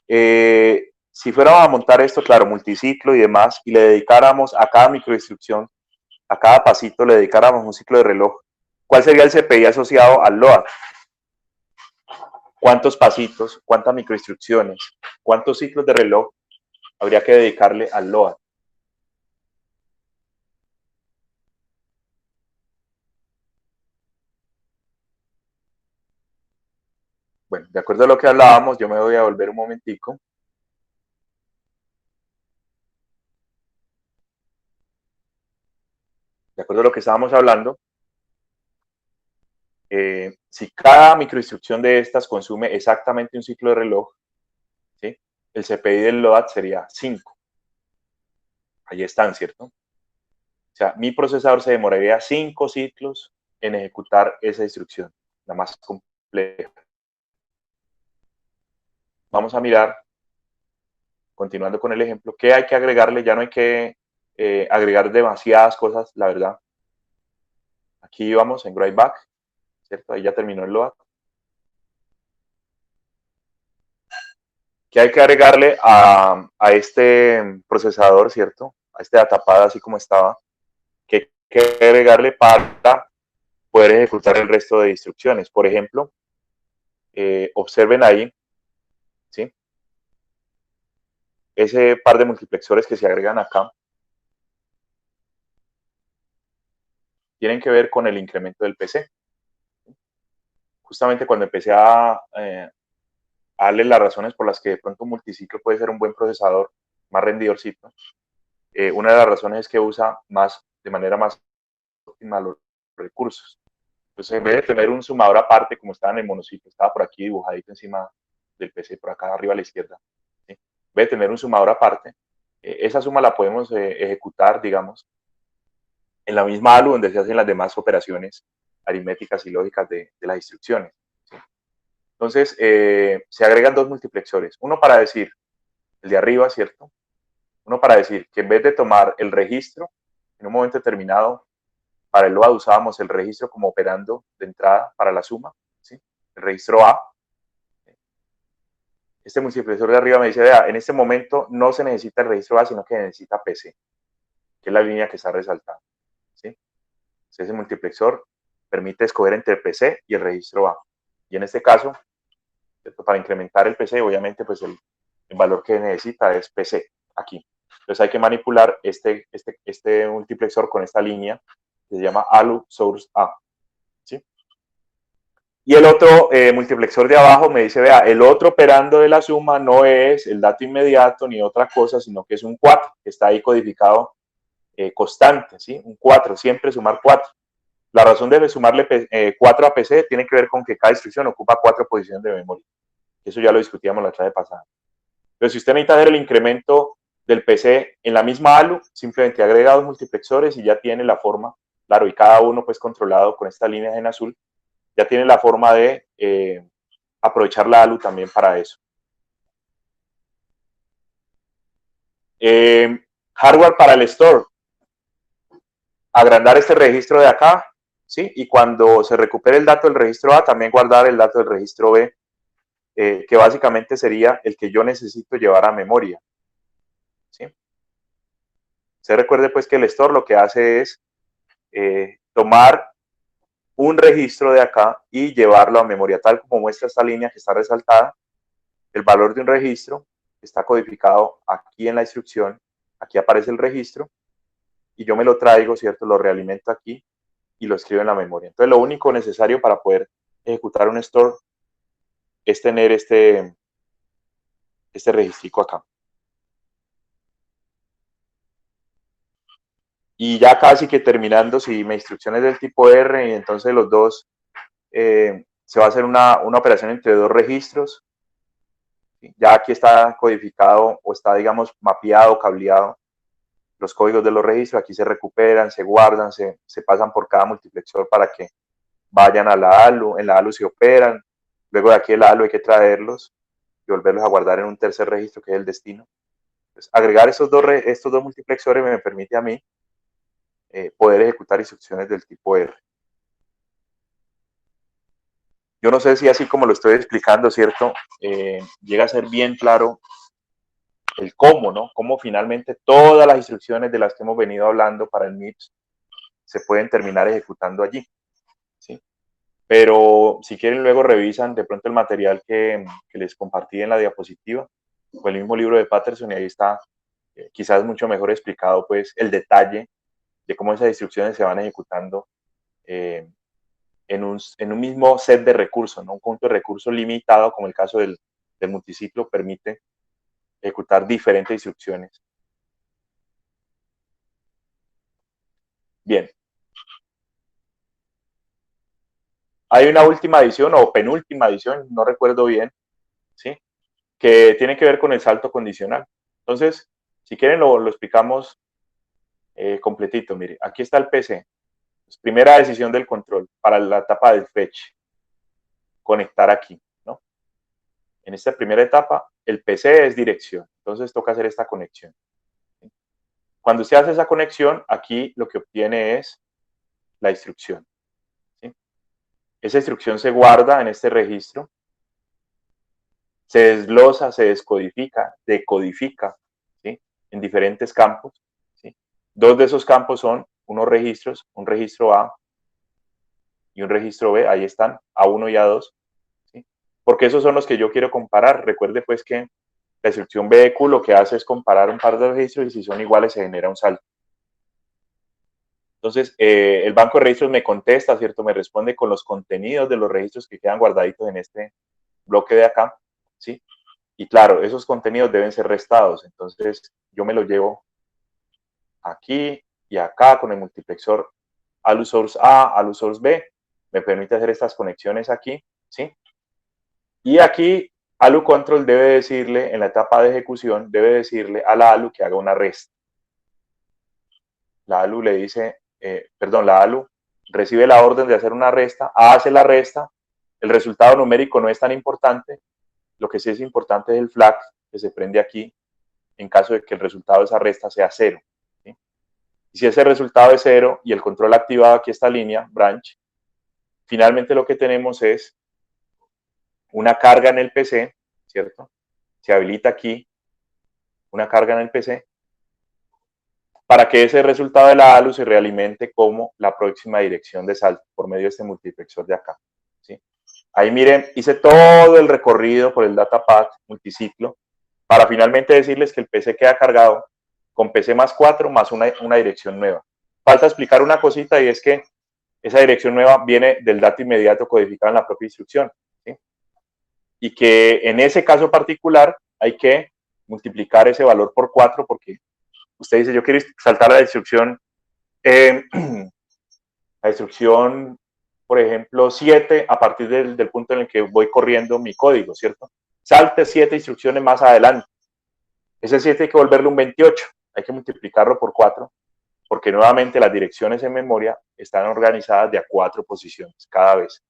Si fuéramos a montar esto, claro, multiciclo y demás, y le dedicáramos a cada microinstrucción, a cada pasito, le dedicáramos un ciclo de reloj, ¿cuál sería el CPI asociado al load? ¿Cuántos pasitos, cuántas microinstrucciones, cuántos ciclos de reloj habría que dedicarle al load? Bueno, de acuerdo a lo que hablábamos, yo me voy a volver un momentico. De acuerdo a lo que estábamos hablando, si cada microinstrucción de estas consume exactamente un ciclo de reloj, ¿sí? El CPI del load sería 5. Ahí están, ¿cierto? O sea, mi procesador se demoraría 5 ciclos en ejecutar esa instrucción, la más compleja. Vamos a mirar, continuando con el ejemplo, ¿qué hay que agregarle? Ya no hay que agregar demasiadas cosas, la verdad. Aquí vamos en write back, ¿cierto? Ahí ya terminó el load. ¿Qué hay que agregarle a este procesador, ¿cierto? A este datapad así como estaba. ¿Qué hay que agregarle para poder ejecutar el resto de instrucciones? Por ejemplo, observen ahí, ¿sí? Ese par de multiplexores que se agregan acá tienen que ver con el incremento del PC. Justamente cuando empecé a darle las razones por las que de pronto un multiciclo puede ser un buen procesador, más rendidorcito, una de las razones es que usa de manera más óptima los recursos. Entonces, en vez de tener un sumador aparte, como estaba en el monociclo, estaba por aquí dibujadito encima del PC, por acá arriba a la izquierda, ¿sí? En vez de tener un sumador aparte, esa suma la podemos ejecutar, digamos, en la misma ALU donde se hacen las demás operaciones aritméticas y lógicas de las instrucciones, ¿sí? Entonces, se agregan dos multiplexores, uno para decir, el de arriba, ¿cierto? Uno para decir que en vez de tomar el registro, en un momento determinado, para el load usábamos el registro como operando de entrada para la suma, ¿sí? El registro A. Este multiplexor de arriba me dice, vea, en este momento no se necesita el registro A, sino que necesita PC, que es la línea que está resaltada, ¿sí? Ese multiplexor permite escoger entre el PC y el registro A. Y en este caso, ¿cierto? Para incrementar el PC, obviamente, pues el valor que necesita es PC, aquí. Entonces hay que manipular este multiplexor con esta línea que se llama ALU Source A, ¿sí? Y el otro multiplexor de abajo me dice, vea, el otro operando de la suma no es el dato inmediato ni otra cosa, sino que es un 4, que está ahí codificado constante, ¿sí? Un 4, siempre sumar 4. La razón de sumarle 4 a PC tiene que ver con que cada instrucción ocupa 4 posiciones de memoria. Eso ya lo discutíamos la clase pasada. Pero si usted necesita hacer el incremento del PC en la misma ALU, simplemente agrega dos multiplexores y ya tiene la forma, claro, y cada uno pues controlado con esta línea en azul, ya tiene la forma de aprovechar la ALU también para eso. Hardware para el store. Agrandar este registro de acá, ¿sí? Y cuando se recupere el dato del registro A, también guardar el dato del registro B, que básicamente sería el que yo necesito llevar a memoria, ¿sí? Usted recuerde pues que el store lo que hace es tomar un registro de acá y llevarlo a memoria, tal como muestra esta línea que está resaltada. El valor de un registro está codificado aquí en la instrucción, aquí aparece el registro, y yo me lo traigo, ¿cierto? Lo realimento aquí y lo escribo en la memoria. Entonces, lo único necesario para poder ejecutar un store es tener este registrico acá. Y ya casi que terminando, si mi instrucción es del tipo R, y entonces los dos, se va a hacer una operación entre dos registros. Ya aquí está codificado o está, digamos, mapeado, cableado los códigos de los registros. Aquí se recuperan, se guardan, se pasan por cada multiplexor para que vayan a la ALU. En la ALU se operan. Luego de aquí de la ALU hay que traerlos y volverlos a guardar en un tercer registro que es el destino. Entonces, agregar estos dos multiplexores me permite a mí poder ejecutar instrucciones del tipo R. Yo no sé si así como lo estoy explicando, ¿cierto? Llega a ser bien claro el cómo, ¿no? Cómo finalmente todas las instrucciones de las que hemos venido hablando para el MIPS se pueden terminar ejecutando allí, ¿sí? Pero si quieren luego revisan de pronto el material que les compartí en la diapositiva o el mismo libro de Patterson y ahí está quizás mucho mejor explicado pues el detalle de cómo esas instrucciones se van ejecutando en un mismo set de recursos, ¿no? Un conjunto de recursos limitado, como el caso del multiciclo, permite ejecutar diferentes instrucciones. Bien. Hay una última adición o penúltima adición, no recuerdo bien, ¿sí? Que tiene que ver con el salto condicional. Entonces, si quieren lo explicamos completito. Mire, aquí está el PC. Primera decisión del control para la etapa del fetch. Conectar aquí, ¿no? En esta primera etapa, el PC es dirección. Entonces, toca hacer esta conexión. Cuando usted hace esa conexión, aquí lo que obtiene es la instrucción. ¿Sí? Esa instrucción se guarda en este registro, se desglosa, se descodifica, decodifica, ¿sí? En diferentes campos. ¿Sí? Dos de esos campos son unos registros, un registro A y un registro B, ahí están, A1 y A2. ¿Sí? Porque esos son los que yo quiero comparar. Recuerde pues que la instrucción BQ lo que hace es comparar un par de registros y si son iguales se genera un salto. Entonces, el banco de registros me contesta, ¿cierto? Me responde con los contenidos de los registros que quedan guardaditos en este bloque de acá, ¿sí? Y claro, esos contenidos deben ser restados. Entonces, yo me los llevo aquí y acá con el multiplexor ALU source A, ALU source B. Me permite hacer estas conexiones aquí, ¿sí? Y aquí ALU control debe decirle, en la etapa de ejecución, debe decirle a la ALU que haga una resta. La ALU le dice, la ALU recibe la orden de hacer una resta, hace la resta, el resultado numérico no es tan importante, lo que sí es importante es el flag que se prende aquí en caso de que el resultado de esa resta sea 0. ¿Sí? Y si ese resultado es 0 y el control activado aquí esta línea, branch, finalmente lo que tenemos es una carga en el PC, ¿cierto? Se habilita aquí una carga en el PC para que ese resultado de la ALU se realimente como la próxima dirección de salto por medio de este multiplexor de acá. ¿Sí? Ahí miren, hice todo el recorrido por el datapad multiciclo para finalmente decirles que el PC queda cargado con PC más 4 más una dirección nueva. Falta explicar una cosita y es que esa dirección nueva viene del dato inmediato codificado en la propia instrucción. ¿Sí? Y que en ese caso particular hay que multiplicar ese valor por 4 porque usted dice, yo quiero saltar la instrucción, por ejemplo, 7 a partir del punto en el que voy corriendo mi código, ¿cierto? Salte 7 instrucciones más adelante. Ese 7 hay que volverle un 28, hay que multiplicarlo por 4, porque nuevamente las direcciones en memoria están organizadas de a 4 posiciones cada vez.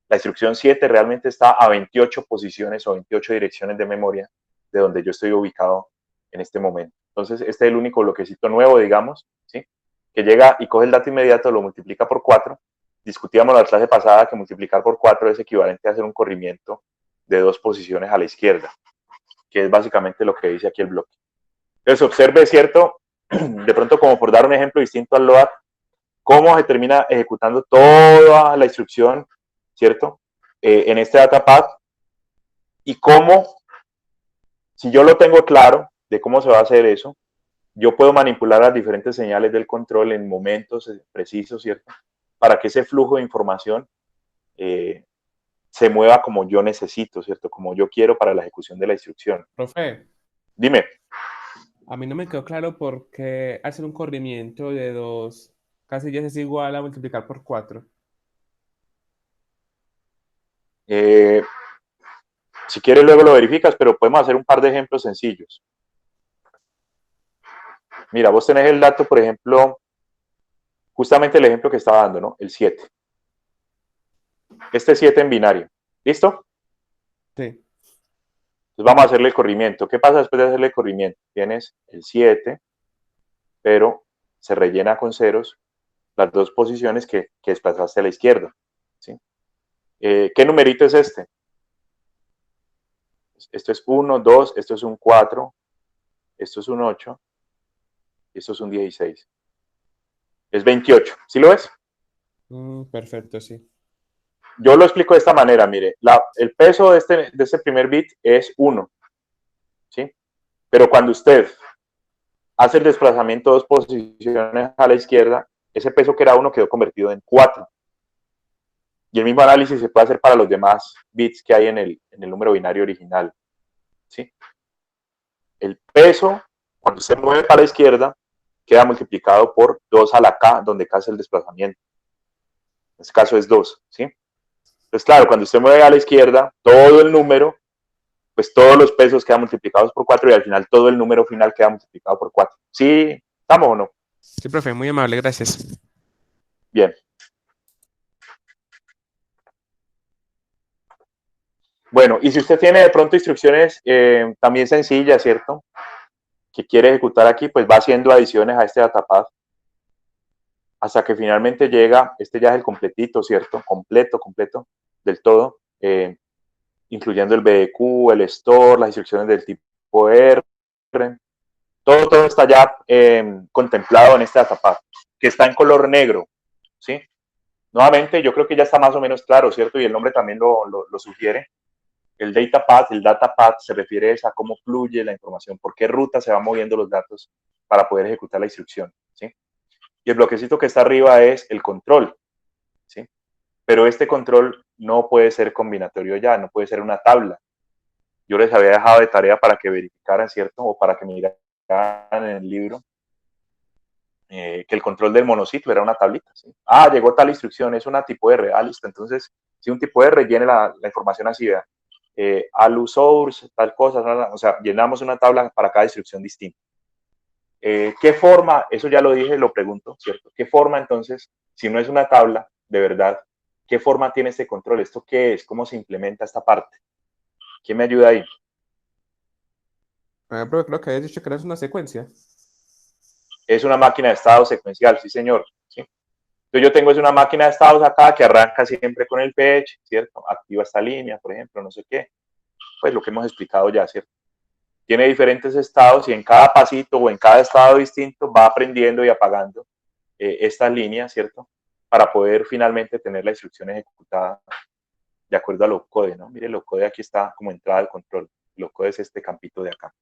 La instrucción 7 realmente está a 28 posiciones o 28 direcciones de memoria de donde yo estoy ubicado en este momento. Entonces, este es el único bloquecito nuevo, digamos, ¿sí? Que llega y coge el dato inmediato, lo multiplica por 4. Discutíamos la clase pasada que multiplicar por 4 es equivalente a hacer un corrimiento de 2 posiciones a la izquierda, que es básicamente lo que dice aquí el bloque. Entonces observe, ¿cierto? De pronto, como por dar un ejemplo distinto al LOAD, cómo se termina ejecutando toda la instrucción, ¿cierto? En este datapad, y cómo, si yo lo tengo claro de cómo se va a hacer eso, yo puedo manipular las diferentes señales del control en momentos precisos, ¿cierto? Para que ese flujo de información se mueva como yo necesito, ¿cierto? Como yo quiero para la ejecución de la instrucción. Profe, Dime. a mí no me quedó claro por qué hacer un corrimiento de dos casillas es igual a multiplicar por 4. Eh, si quieres luego lo verificas, pero podemos hacer un par de ejemplos sencillos. Mira, vos tenés el dato, por ejemplo, justamente el ejemplo que estaba dando, ¿no? El 7. Este 7 en binario. ¿Listo? Sí. Entonces vamos a hacerle el corrimiento. ¿Qué pasa después de hacerle el corrimiento? Tienes el 7, pero se rellena con ceros las dos posiciones que desplazaste a la izquierda. ¿Sí? ¿Qué numerito es este? Esto es 1, 2, esto es un 4, esto es un 8 y esto es un 16. Es 28. ¿Sí lo ves? Perfecto, sí. Yo lo explico de esta manera, mire, el peso de este primer bit es 1, ¿sí? Pero cuando usted hace el desplazamiento de dos posiciones a la izquierda, ese peso que era 1 quedó convertido en 4. Y el mismo análisis se puede hacer para los demás bits que hay en el número binario original, ¿sí? El peso, cuando se mueve para la izquierda, queda multiplicado por 2 a la k, donde k es el desplazamiento. En este caso es 2, ¿sí? Entonces, claro, cuando usted mueve a la izquierda, todo el número, pues todos los pesos quedan multiplicados por 4 y al final todo el número final queda multiplicado por 4. ¿Sí? ¿Estamos o no? Sí, profe, muy amable, gracias. Bien. Bueno, y si usted tiene de pronto instrucciones también sencillas, ¿cierto? Que quiere ejecutar aquí, pues va haciendo adiciones a este datapad hasta que finalmente llega, este ya es el completito, ¿cierto? Completo del todo, incluyendo el BDQ, el store, las instrucciones del tipo R, todo está ya contemplado en este datapad, que está en color negro, ¿sí? Nuevamente, yo creo que ya está más o menos claro, ¿cierto? Y el nombre también lo sugiere. El datapad se refiere a cómo fluye la información, por qué ruta se van moviendo los datos para poder ejecutar la instrucción, ¿sí? Y el bloquecito que está arriba es el control, ¿sí? Pero este control no puede ser combinatorio ya, no puede ser una tabla. Yo les había dejado de tarea para que verificaran, ¿cierto? O para que miraran en el libro que el control del monociclo era una tablita, ¿sí? Ah, llegó tal instrucción, es una tipo R, ah, listo. Entonces, si un tipo R, llene la información así, vea. Alu source, tal cosa, o sea, llenamos una tabla para cada instrucción distinta. ¿Qué forma? Eso ya lo dije, lo pregunto, ¿cierto? ¿Qué forma entonces, si no es una tabla, de verdad, qué forma tiene este control? ¿Esto qué es? ¿Cómo se implementa esta parte? ¿Quién me ayuda ahí? Profe, creo que habías dicho que era una secuencia. Es una máquina de estado secuencial, sí señor, ¿sí? Entonces yo tengo es una máquina de estados acá que arranca siempre con el fetch, ¿cierto? Activa esta línea, por ejemplo, no sé qué. Pues lo que hemos explicado ya, ¿cierto? Tiene diferentes estados y en cada pasito o en cada estado distinto va aprendiendo y apagando estas líneas, ¿cierto? Para poder finalmente tener la instrucción ejecutada de acuerdo al opcode, ¿no? Mire, el opcode aquí está como entrada al control. El opcode es este campito de acá,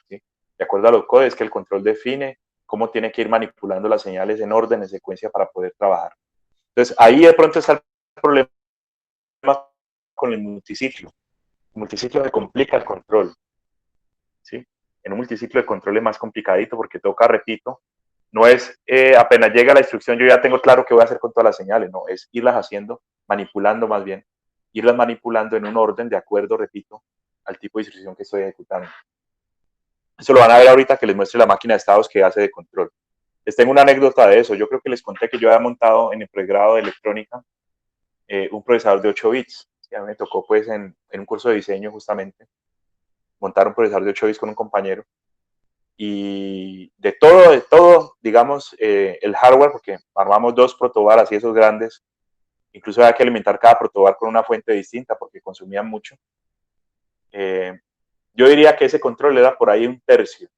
¿sí? De acuerdo al opcode es que el control define cómo tiene que ir manipulando las señales en orden, en secuencia para poder trabajar. Entonces, ahí de pronto está el problema con el multiciclo. El multiciclo se complica el control, ¿sí? En un multiciclo de control es más complicadito porque toca, repito, no es apenas llega la instrucción, yo ya tengo claro qué voy a hacer con todas las señales, no, es irlas haciendo, manipulando más bien, irlas manipulando en un orden de acuerdo, repito, al tipo de instrucción que estoy ejecutando. Eso lo van a ver ahorita que les muestre la máquina de estados que hace de control. Les tengo una anécdota de eso. Yo creo que les conté que yo había montado en el pregrado de electrónica un procesador de 8 bits. Y a mí me tocó pues en un curso de diseño justamente montar un procesador de 8 bits con un compañero. Y de todo, digamos, el hardware, porque armamos dos protobar así esos grandes. Incluso había que alimentar cada protobar con una fuente distinta porque consumían mucho. Yo diría que ese control era por ahí un tercio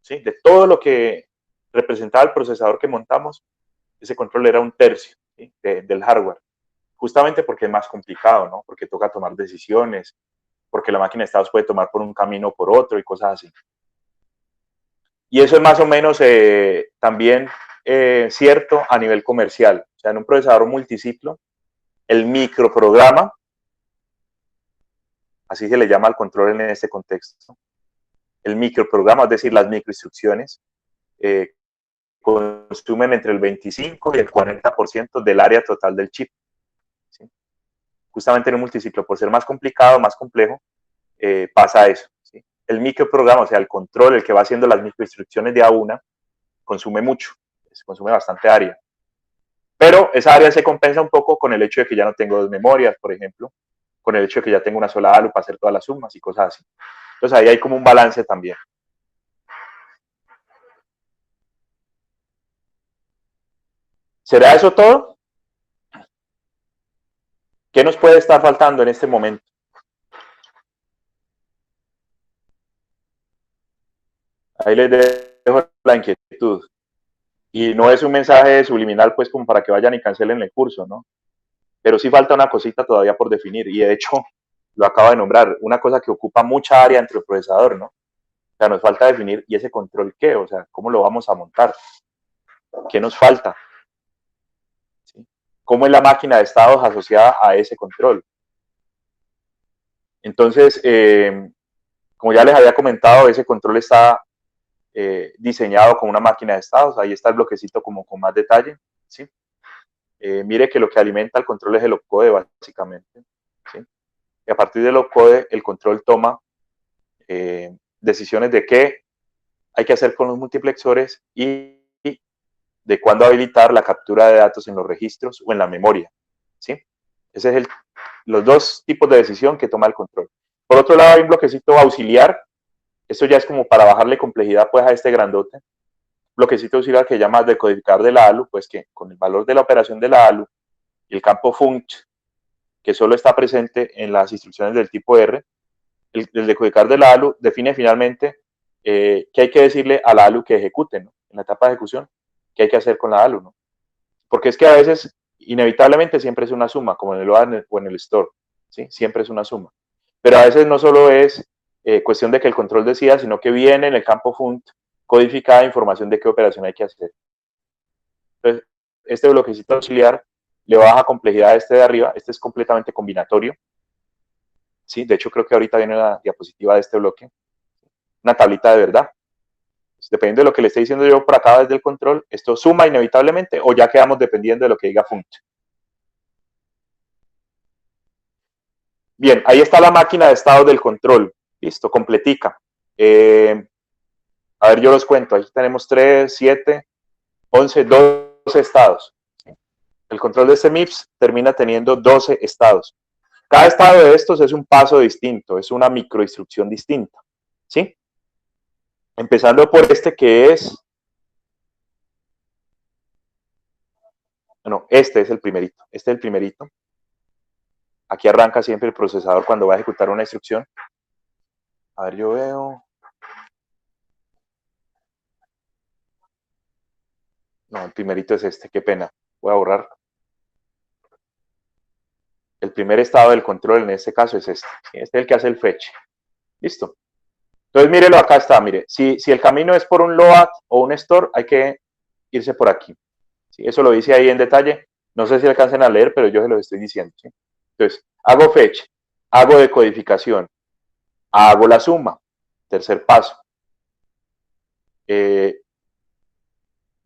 ¿sí? De todo lo que representaba el procesador que montamos, ese control era un tercio, ¿sí? Del hardware, justamente porque es más complicado, ¿no? Porque toca tomar decisiones, porque la máquina de estados puede tomar por un camino o por otro y cosas así. Y eso es más o menos también cierto a nivel comercial. O sea, en un procesador multiciclo, el microprograma, así se le llama al control en este contexto, el microprograma, es decir, las microinstrucciones, consumen entre el 25 y el 40% del área total del chip. ¿Sí? Justamente en un multiciclo, por ser más complicado, más complejo, pasa eso. ¿Sí? El microprograma, o sea, el control, el que va haciendo las microinstrucciones de a una, consume mucho, se consume bastante área. Pero esa área se compensa un poco con el hecho de que ya no tengo dos memorias, por ejemplo, con el hecho de que ya tengo una sola ALU para hacer todas las sumas y cosas así. Entonces ahí hay como un balance también. ¿Será eso todo? ¿Qué nos puede estar faltando en este momento? Ahí les dejo la inquietud. Y no es un mensaje subliminal, pues, como para que vayan y cancelen el curso, ¿no? Pero sí falta una cosita todavía por definir, y de hecho, lo acabo de nombrar, una cosa que ocupa mucha área entre el procesador, ¿no? O sea, nos falta definir, ¿y ese control qué? O sea, ¿cómo lo vamos a montar? ¿Qué nos falta? ¿Sí? ¿Cómo es la máquina de estados asociada a ese control? Entonces, como ya les había comentado, ese control está diseñado como una máquina de estados. Ahí está el bloquecito como con más detalle. ¿Sí? Mire que lo que alimenta el control es el opcode, básicamente. ¿Sí? Y a partir del opcode, el control toma decisiones de qué hay que hacer con los multiplexores y de cuándo habilitar la captura de datos en los registros o en la memoria. ¿Sí? Ese es los dos tipos de decisión que toma el control. Por otro lado, hay un bloquecito auxiliar. Esto ya es como para bajarle complejidad pues, a este grandote. Bloquecito auxiliar que llama decodificar de la ALU, pues que con el valor de la operación de la ALU y el campo funct, que solo está presente en las instrucciones del tipo R, el decodificar de la ALU define finalmente qué hay que decirle a la ALU que ejecute, ¿no? En la etapa de ejecución, qué hay que hacer con la ALU, ¿no? Porque es que a veces, inevitablemente, siempre es una suma, como en el load o en el store, ¿sí? Siempre es una suma. Pero a veces no solo es cuestión de que el control decida, sino que viene en el campo funct codificada información de qué operación hay que hacer. Entonces, este bloquecito auxiliar le baja complejidad a este de arriba. Este es completamente combinatorio. ¿Sí? De hecho, creo que ahorita viene la diapositiva de este bloque. Una tablita de verdad. Dependiendo de lo que le esté diciendo yo por acá desde el control, esto suma inevitablemente o ya quedamos dependiendo de lo que diga funct. Bien, ahí está la máquina de estados del control. Listo, completica. A ver, yo los cuento. Aquí tenemos 3, 7, 11, 12 estados. El control de este MIPS termina teniendo 12 estados. Cada estado de estos es un paso distinto, es una microinstrucción distinta. ¿Sí? Empezando por este que es... No, este es el primerito. Este es el primerito. Aquí arranca siempre el procesador cuando va a ejecutar una instrucción. A ver, yo veo... No, el primerito es este, qué pena. Voy a borrar. El primer estado del control en este caso es este. Este es el que hace el fetch. Listo. Entonces, mírelo, acá está, mire. Si el camino es por un load o un store, hay que irse por aquí. ¿Sí? Eso lo dice ahí en detalle. No sé si alcancen a leer, pero yo se lo estoy diciendo. ¿Sí? Entonces, hago fetch, hago decodificación, hago la suma. Tercer paso.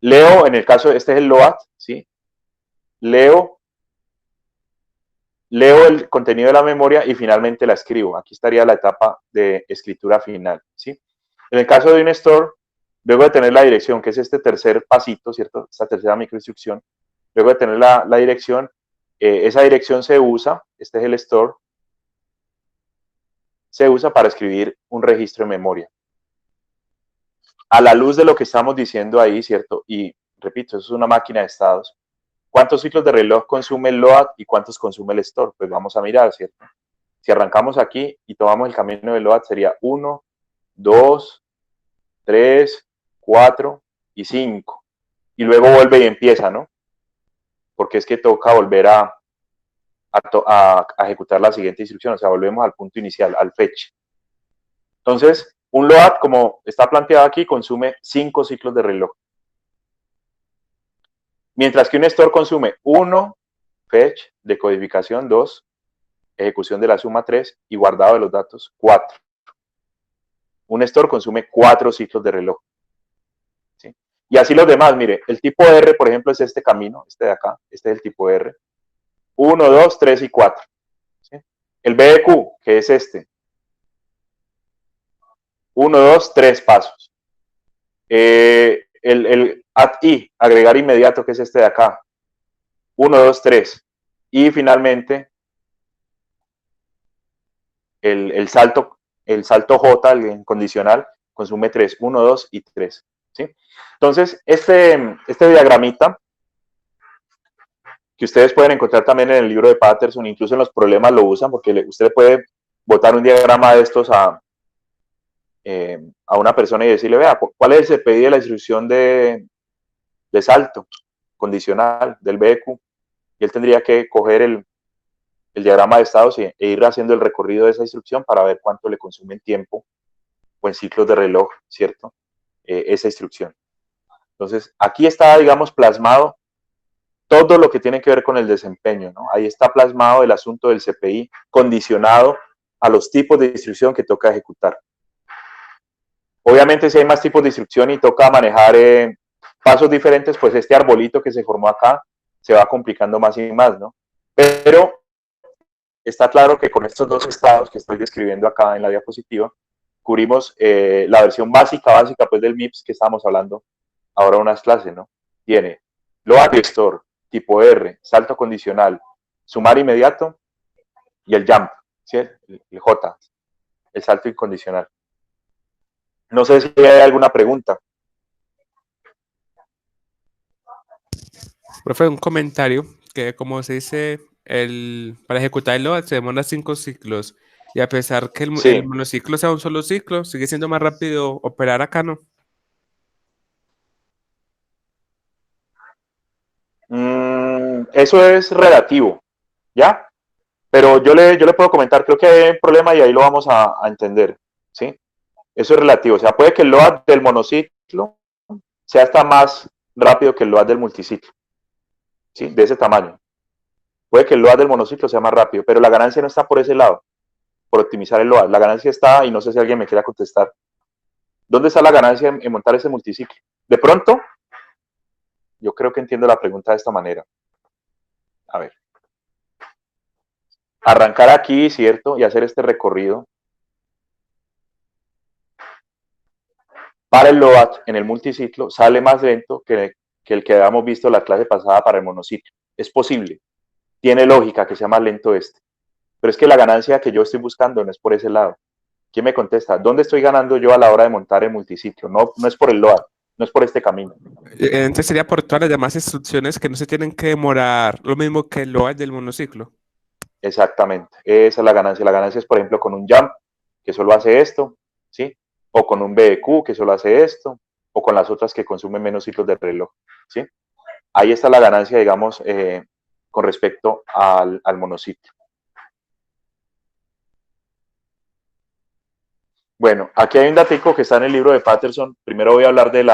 Leo, en el caso, este es el load, ¿sí? Leo el contenido de la memoria y finalmente la escribo. Aquí estaría la etapa de escritura final, ¿sí? En el caso de un store, luego de tener la dirección, que es este tercer pasito, ¿cierto? Esta tercera microinstrucción, luego de tener la dirección, esa dirección se usa, este es el store, se usa para escribir un registro de memoria. A la luz de lo que estamos diciendo ahí, ¿cierto? Y repito, eso es una máquina de estados. ¿Cuántos ciclos de reloj consume el load y cuántos consume el store? Pues vamos a mirar, ¿cierto? Si arrancamos aquí y tomamos el camino del load, sería 1, 2, 3, 4 y 5. Y luego vuelve y empieza, ¿no? Porque es que toca volver a ejecutar la siguiente instrucción, o sea, volvemos al punto inicial, al fetch. Entonces, un load, como está planteado aquí, consume 5 ciclos de reloj. Mientras que un store consume 1, fetch, decodificación 2, ejecución de la suma 3 y guardado de los datos 4. Un store consume 4 ciclos de reloj. ¿Sí? Y así los demás, mire, el tipo R, por ejemplo, es este camino, este de acá, este es el tipo R. 1, 2, 3 y 4. ¿Sí? El BQ, que es este. 1, 2, 3 pasos. El add i, agregar inmediato, que es este de acá. 1, 2, 3. Y finalmente, el salto J, el condicional, consume 3. 1, 2 y 3. ¿Sí? Entonces, este diagramita, que ustedes pueden encontrar también en el libro de Patterson, incluso en los problemas lo usan, porque usted puede botar un diagrama de estos a una persona y decirle, vea, ¿cuál es el CPI de la instrucción de salto condicional del BQ? Y él tendría que coger el diagrama de estados e ir haciendo el recorrido de esa instrucción para ver cuánto le consume en tiempo o en ciclos de reloj, ¿cierto? Esa instrucción. Entonces, aquí está, digamos, plasmado todo lo que tiene que ver con el desempeño, ¿no? Ahí está plasmado el asunto del CPI condicionado a los tipos de instrucción que toca ejecutar. Obviamente, si hay más tipos de instrucción y toca manejar pasos diferentes, pues este arbolito que se formó acá se va complicando más y más, ¿no? Pero está claro que con estos dos estados que estoy describiendo acá en la diapositiva, cubrimos la versión básica pues del MIPS que estábamos hablando ahora unas clases, ¿no? Tiene load store, tipo R, salto condicional, sumar inmediato y el jump, ¿sí? El J, el salto incondicional. No sé si hay alguna pregunta. Profe, un comentario que como se dice, para ejecutar el load se demora 5 ciclos y a pesar que el Sí. monociclo sea un solo ciclo, sigue siendo más rápido operar acá, ¿no? Eso es relativo, ¿ya? Pero yo le puedo comentar, creo que hay un problema y ahí lo vamos a entender, ¿sí? Eso es relativo, o sea, puede que el load del monociclo sea hasta más rápido que el load del multiciclo, ¿sí? De ese tamaño. Puede que el load del monociclo sea más rápido, pero la ganancia no está por ese lado, por optimizar el load. La ganancia está, y no sé si alguien me quiera contestar, ¿dónde está la ganancia en montar ese multiciclo? De pronto, yo creo que entiendo la pregunta de esta manera. A ver. Arrancar aquí, ¿cierto? Y hacer este recorrido. Para el load en el multiciclo sale más lento que el que habíamos visto la clase pasada para el monociclo. Es posible. Tiene lógica que sea más lento este. Pero es que la ganancia que yo estoy buscando no es por ese lado. ¿Quién me contesta? ¿Dónde estoy ganando yo a la hora de montar el multiciclo? No, no es por el load, no es por este camino. Entonces sería por todas las demás instrucciones que no se tienen que demorar lo mismo que el load del monociclo. Exactamente. Esa es la ganancia. La ganancia es, por ejemplo, con un jump, que solo hace esto, ¿sí? O con un BQ, que solo hace esto, o con las otras que consumen menos ciclos de reloj, ¿sí? Ahí está la ganancia, digamos, con respecto al monociclo. Bueno, aquí hay un datico que está en el libro de Patterson. Primero voy a hablar de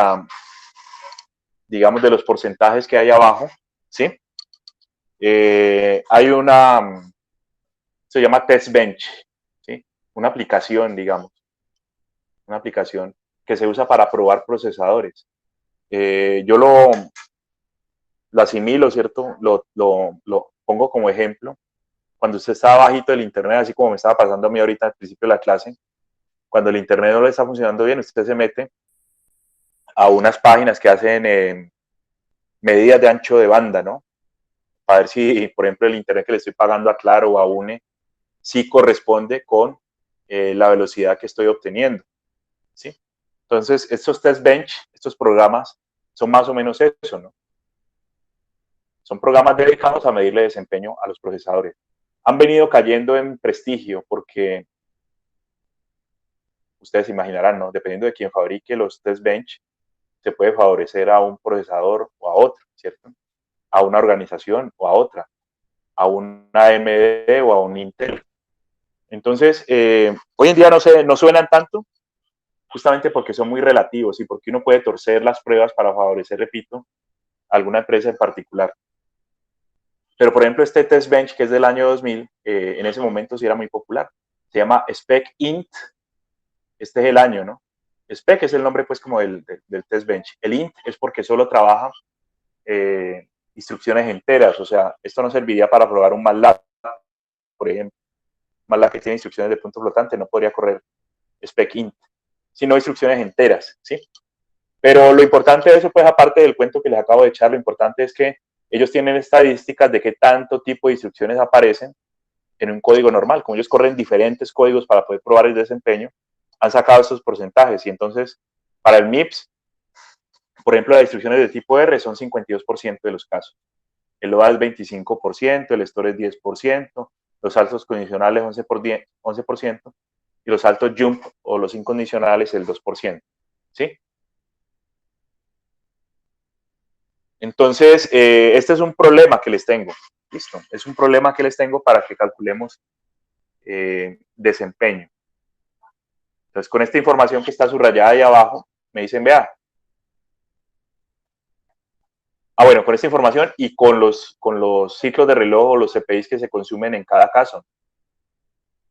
digamos, de los porcentajes que hay abajo, ¿sí? Hay se llama Test Bench, ¿sí? Una aplicación, digamos, una aplicación que se usa para probar procesadores. Yo lo asimilo, ¿cierto? Lo pongo como ejemplo. Cuando usted está bajito del internet, así como me estaba pasando a mí ahorita al principio de la clase, cuando el internet no le está funcionando bien, usted se mete a unas páginas que hacen medidas de ancho de banda, ¿no? Para ver si, por ejemplo, el internet que le estoy pagando a Claro o a UNE, sí corresponde con la velocidad que estoy obteniendo, ¿sí? Entonces, estos test bench, estos programas, son más o menos eso, ¿no? Son programas dedicados a medirle desempeño a los procesadores. Han venido cayendo en prestigio porque ustedes imaginarán, ¿no? Dependiendo de quién fabrique los test bench, se puede favorecer a un procesador o a otro, ¿cierto? A una organización o a otra, a una AMD o a un Intel. Entonces, hoy en día no suenan tanto, justamente porque son muy relativos y porque uno puede torcer las pruebas para favorecer, repito, a alguna empresa en particular. Pero, por ejemplo, este test bench, que es del año 2000, en ese momento sí era muy popular. Se llama Spec Int. Este es el año, ¿no? Spec es el nombre, pues, como del test bench. El Int es porque solo trabaja instrucciones enteras. O sea, esto no serviría para probar un MATLAB, por ejemplo. MATLAB que tiene instrucciones de punto flotante no podría correr Spec Int, sino instrucciones enteras, ¿sí? Pero lo importante de eso, pues, aparte del cuento que les acabo de echar, lo importante es que ellos tienen estadísticas de qué tanto tipo de instrucciones aparecen en un código normal. Como ellos corren diferentes códigos para poder probar el desempeño, han sacado estos porcentajes. Y entonces, para el MIPS, por ejemplo, las instrucciones de tipo R son 52% de los casos. El LOA es 25%, el store es 10%, los saltos condicionales 11%, y los saltos jump o los incondicionales el 2%. ¿Sí? Entonces, este es un problema que les tengo. Listo. Es un problema que les tengo para que calculemos desempeño. Entonces, con esta información que está subrayada ahí abajo, me dicen, vea. Bueno, con esta información y con los ciclos de reloj o los CPIs que se consumen en cada caso.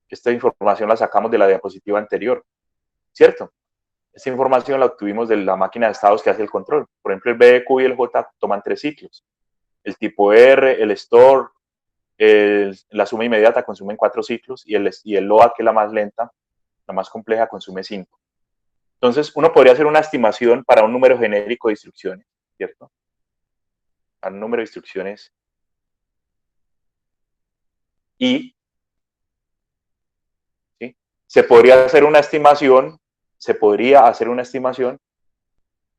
Esta información la sacamos de la diapositiva anterior, ¿cierto? Esta información la obtuvimos de la máquina de estados que hace el control. Por ejemplo, el BQ y el J toman 3 ciclos. El tipo R, el store, la suma inmediata consumen 4 ciclos y el LOA, que es la más lenta, la más compleja, consume 5. Entonces, uno podría hacer una estimación para un número genérico de instrucciones, ¿cierto? Para un número de instrucciones y ¿sí? Se podría hacer una estimación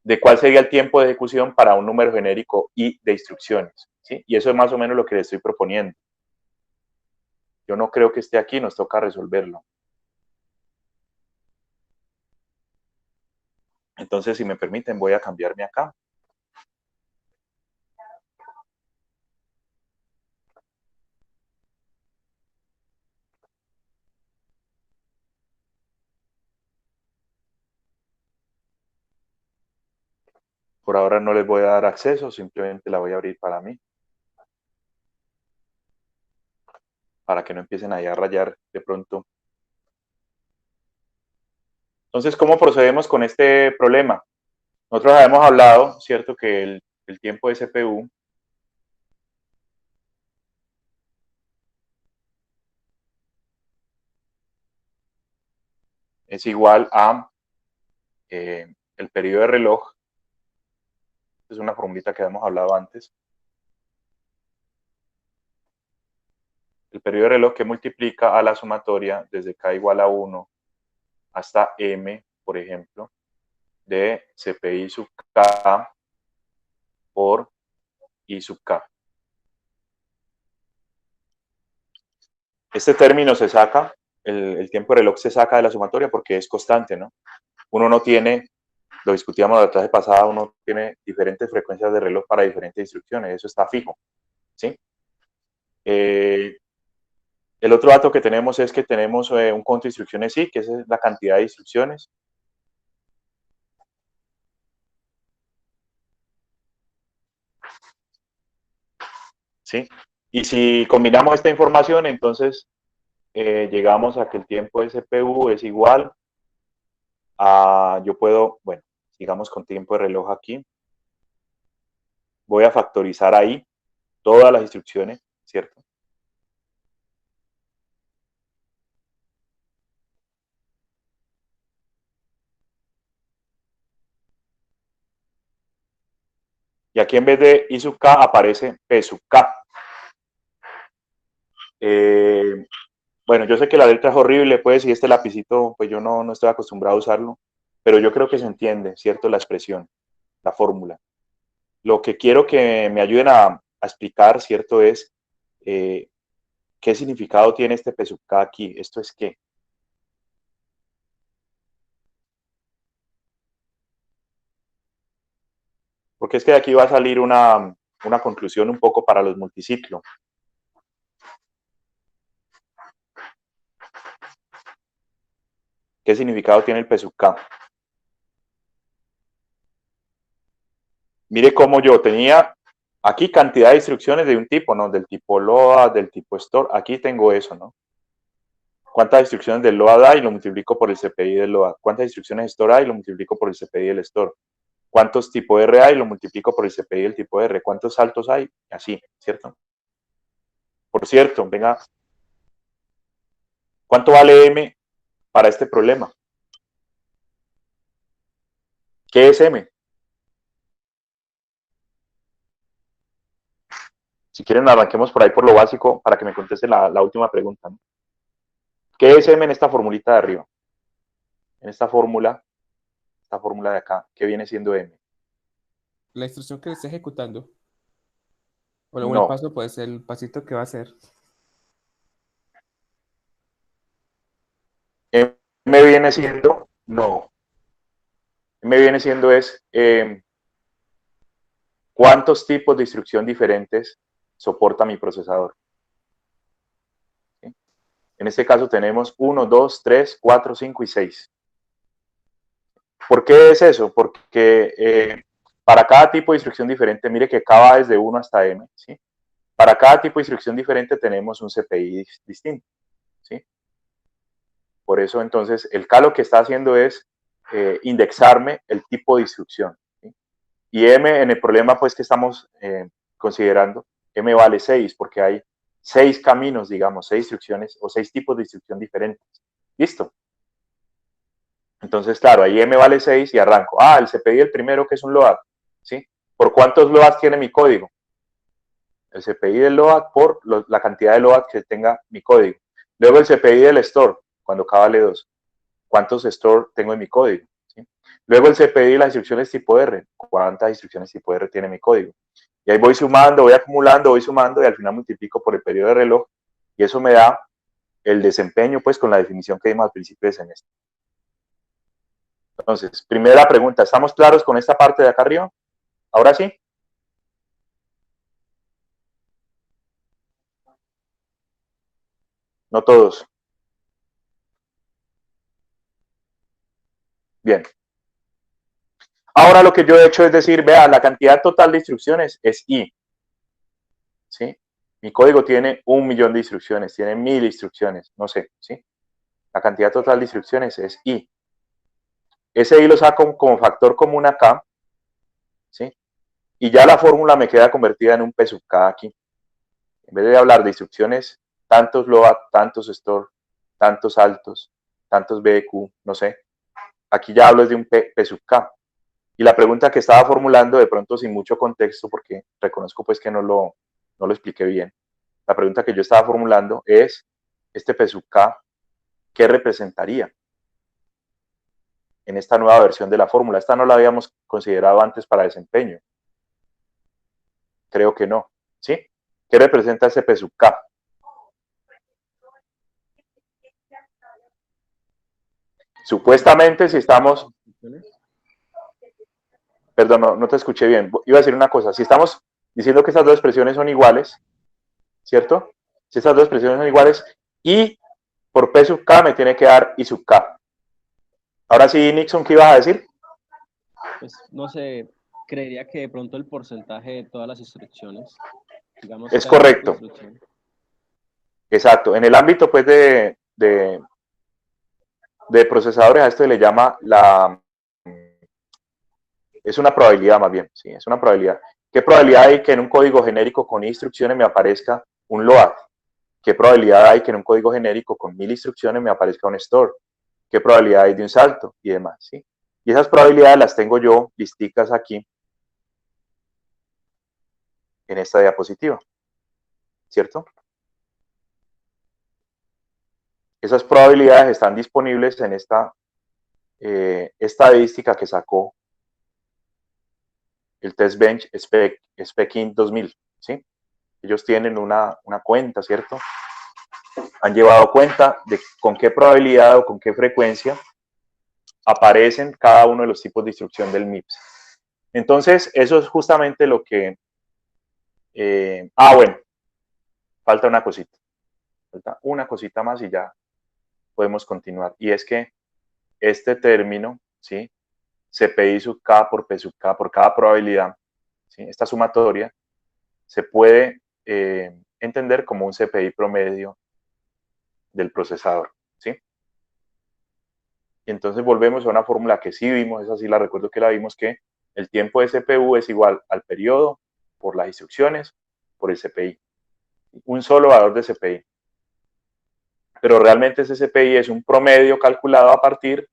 de cuál sería el tiempo de ejecución para un número genérico y de instrucciones, ¿sí? Y eso es más o menos lo que le estoy proponiendo. Yo no creo que esté aquí, nos toca resolverlo. Entonces, si me permiten, voy a cambiarme acá. Por ahora no les voy a dar acceso, simplemente la voy a abrir para mí. Para que no empiecen ahí a rayar de pronto. Entonces, ¿cómo procedemos con este problema? Nosotros habíamos hablado, ¿cierto?, que el tiempo de CPU es igual a el periodo de reloj. Es una formulita que hemos hablado antes. El periodo de reloj que multiplica a la sumatoria desde k igual a 1 hasta m, por ejemplo, de CPI sub k por I sub k. Este término se saca, el tiempo de reloj se saca de la sumatoria porque es constante, ¿no? Uno no tiene, lo discutíamos la clase pasada, uno tiene diferentes frecuencias de reloj para diferentes instrucciones, eso está fijo, ¿sí? El otro dato que tenemos es que tenemos un conjunto de instrucciones I, que es la cantidad de instrucciones. ¿Sí? Y si combinamos esta información, entonces llegamos a que el tiempo de CPU es igual a, yo puedo, bueno, sigamos con tiempo de reloj aquí. Voy a factorizar ahí todas las instrucciones, ¿cierto? Y aquí en vez de I sub k aparece P sub k. Bueno, yo sé que la letra es horrible, pues, y este lapicito, pues yo no estoy acostumbrado a usarlo, pero yo creo que se entiende, ¿cierto? La expresión, la fórmula. Lo que quiero que me ayuden a explicar, ¿cierto? Es qué significado tiene este P sub k aquí. ¿Esto es qué? Porque es que de aquí va a salir una conclusión un poco para los multiciclo. ¿Qué significado tiene el P sub K? Mire cómo yo tenía aquí cantidad de instrucciones de un tipo, ¿no? Del tipo load, del tipo store. Aquí tengo eso, ¿no? ¿Cuántas instrucciones del load hay? Lo multiplico por el CPI del load. ¿Cuántas instrucciones store hay? Lo multiplico por el CPI del store. ¿Cuántos tipos R hay? Lo multiplico por el CPI del tipo R. ¿Cuántos saltos hay? Así, ¿cierto? Por cierto, venga, ¿cuánto vale M para este problema? ¿Qué es M? Si quieren, arranquemos por ahí por lo básico para que me conteste la última pregunta, ¿no? ¿Qué es M en esta formulita de arriba? En esta fórmula de acá, ¿qué viene siendo M? La instrucción que le está ejecutando. Bueno, o el No. paso, pues el pasito que va a hacer. M viene siendo, no. M viene siendo ¿cuántos tipos de instrucción diferentes soporta mi procesador? ¿Sí? En este caso tenemos 1, 2, 3, 4, 5 y 6. ¿Por qué es eso? Porque para cada tipo de instrucción diferente, mire que K va desde 1 hasta M, ¿sí? Para cada tipo de instrucción diferente tenemos un CPI distinto, ¿sí? Por eso entonces el K lo que está haciendo es indexarme el tipo de instrucción, ¿sí? Y M en el problema pues que estamos considerando, M vale 6 porque hay 6 caminos, digamos, 6 instrucciones o 6 tipos de instrucción diferentes. ¿Listo? Entonces, claro, ahí M vale 6 y arranco. Ah, el CPI el primero que es un load, ¿sí? ¿Por cuántos loads tiene mi código? El CPI del load por la cantidad de loads que tenga mi código. Luego el CPI del store, cuando K vale 2. ¿Cuántos store tengo en mi código? ¿Sí? Luego el CPI de las instrucciones tipo R. ¿Cuántas instrucciones tipo R tiene mi código? Y ahí voy sumando, voy acumulando, voy sumando y al final multiplico por el periodo de reloj y eso me da el desempeño pues con la definición que dimos al principio de semestre. Entonces, primera pregunta, ¿estamos claros con esta parte de acá arriba? ¿Ahora sí? No todos. Bien. Ahora lo que yo he hecho es decir, vea, la cantidad total de instrucciones es I. ¿Sí? Mi código tiene 1.000.000 de instrucciones, tiene 1.000 instrucciones, no sé, ¿sí? La cantidad total de instrucciones es I. Ese I lo saco como factor común acá, ¿sí? Y ya la fórmula me queda convertida en un P sub K aquí. En vez de hablar de instrucciones, tantos load, tantos store, tantos saltos, tantos BQ, no sé. Aquí ya hablo de un P sub K. Y la pregunta que estaba formulando, de pronto sin mucho contexto, porque reconozco pues que no lo expliqué bien. La pregunta que yo estaba formulando es, este P sub K, ¿qué representaría en esta nueva versión de la fórmula? Esta no la habíamos considerado antes para desempeño. Creo que no, ¿sí? ¿Qué representa ese P sub K? Supuestamente si estamos... Perdón, no te escuché bien. Iba a decir una cosa. Si estamos diciendo que estas dos expresiones son iguales, ¿cierto? Si estas dos expresiones son iguales, I por P sub K me tiene que dar I sub K. Ahora sí, Nixon, ¿qué ibas a decir? Pues no sé, creería que de pronto el porcentaje de todas las instrucciones, digamos, Es cada tipo de correcto. instrucción. Exacto. En el ámbito, pues, de procesadores, a esto se le llama es una probabilidad más bien, sí, es una probabilidad. ¿Qué probabilidad hay que en un código genérico con instrucciones me aparezca un load? ¿Qué probabilidad hay que en un código genérico con 1.000 instrucciones me aparezca un store? ¿Qué probabilidad hay de un salto? Y demás, ¿sí? Y esas probabilidades las tengo yo listicas aquí en esta diapositiva, ¿cierto? Esas probabilidades están disponibles en esta estadística que sacó el TestBench SpecInt 2000, ¿sí? Ellos tienen una cuenta, ¿cierto? Han llevado cuenta de con qué probabilidad o con qué frecuencia aparecen cada uno de los tipos de instrucción del MIPS. Entonces, eso es justamente lo que... bueno, falta una cosita. Falta una cosita más y ya podemos continuar. Y es que este término, ¿sí? CPI sub K por P sub K por cada probabilidad, ¿sí? Esta sumatoria se puede entender como un CPI promedio del procesador, ¿sí? Y entonces volvemos a una fórmula que sí vimos, esa sí la recuerdo que la vimos, que el tiempo de CPU es igual al periodo por las instrucciones por el CPI. Un solo valor de CPI. Pero realmente ese CPI es un promedio calculado a partir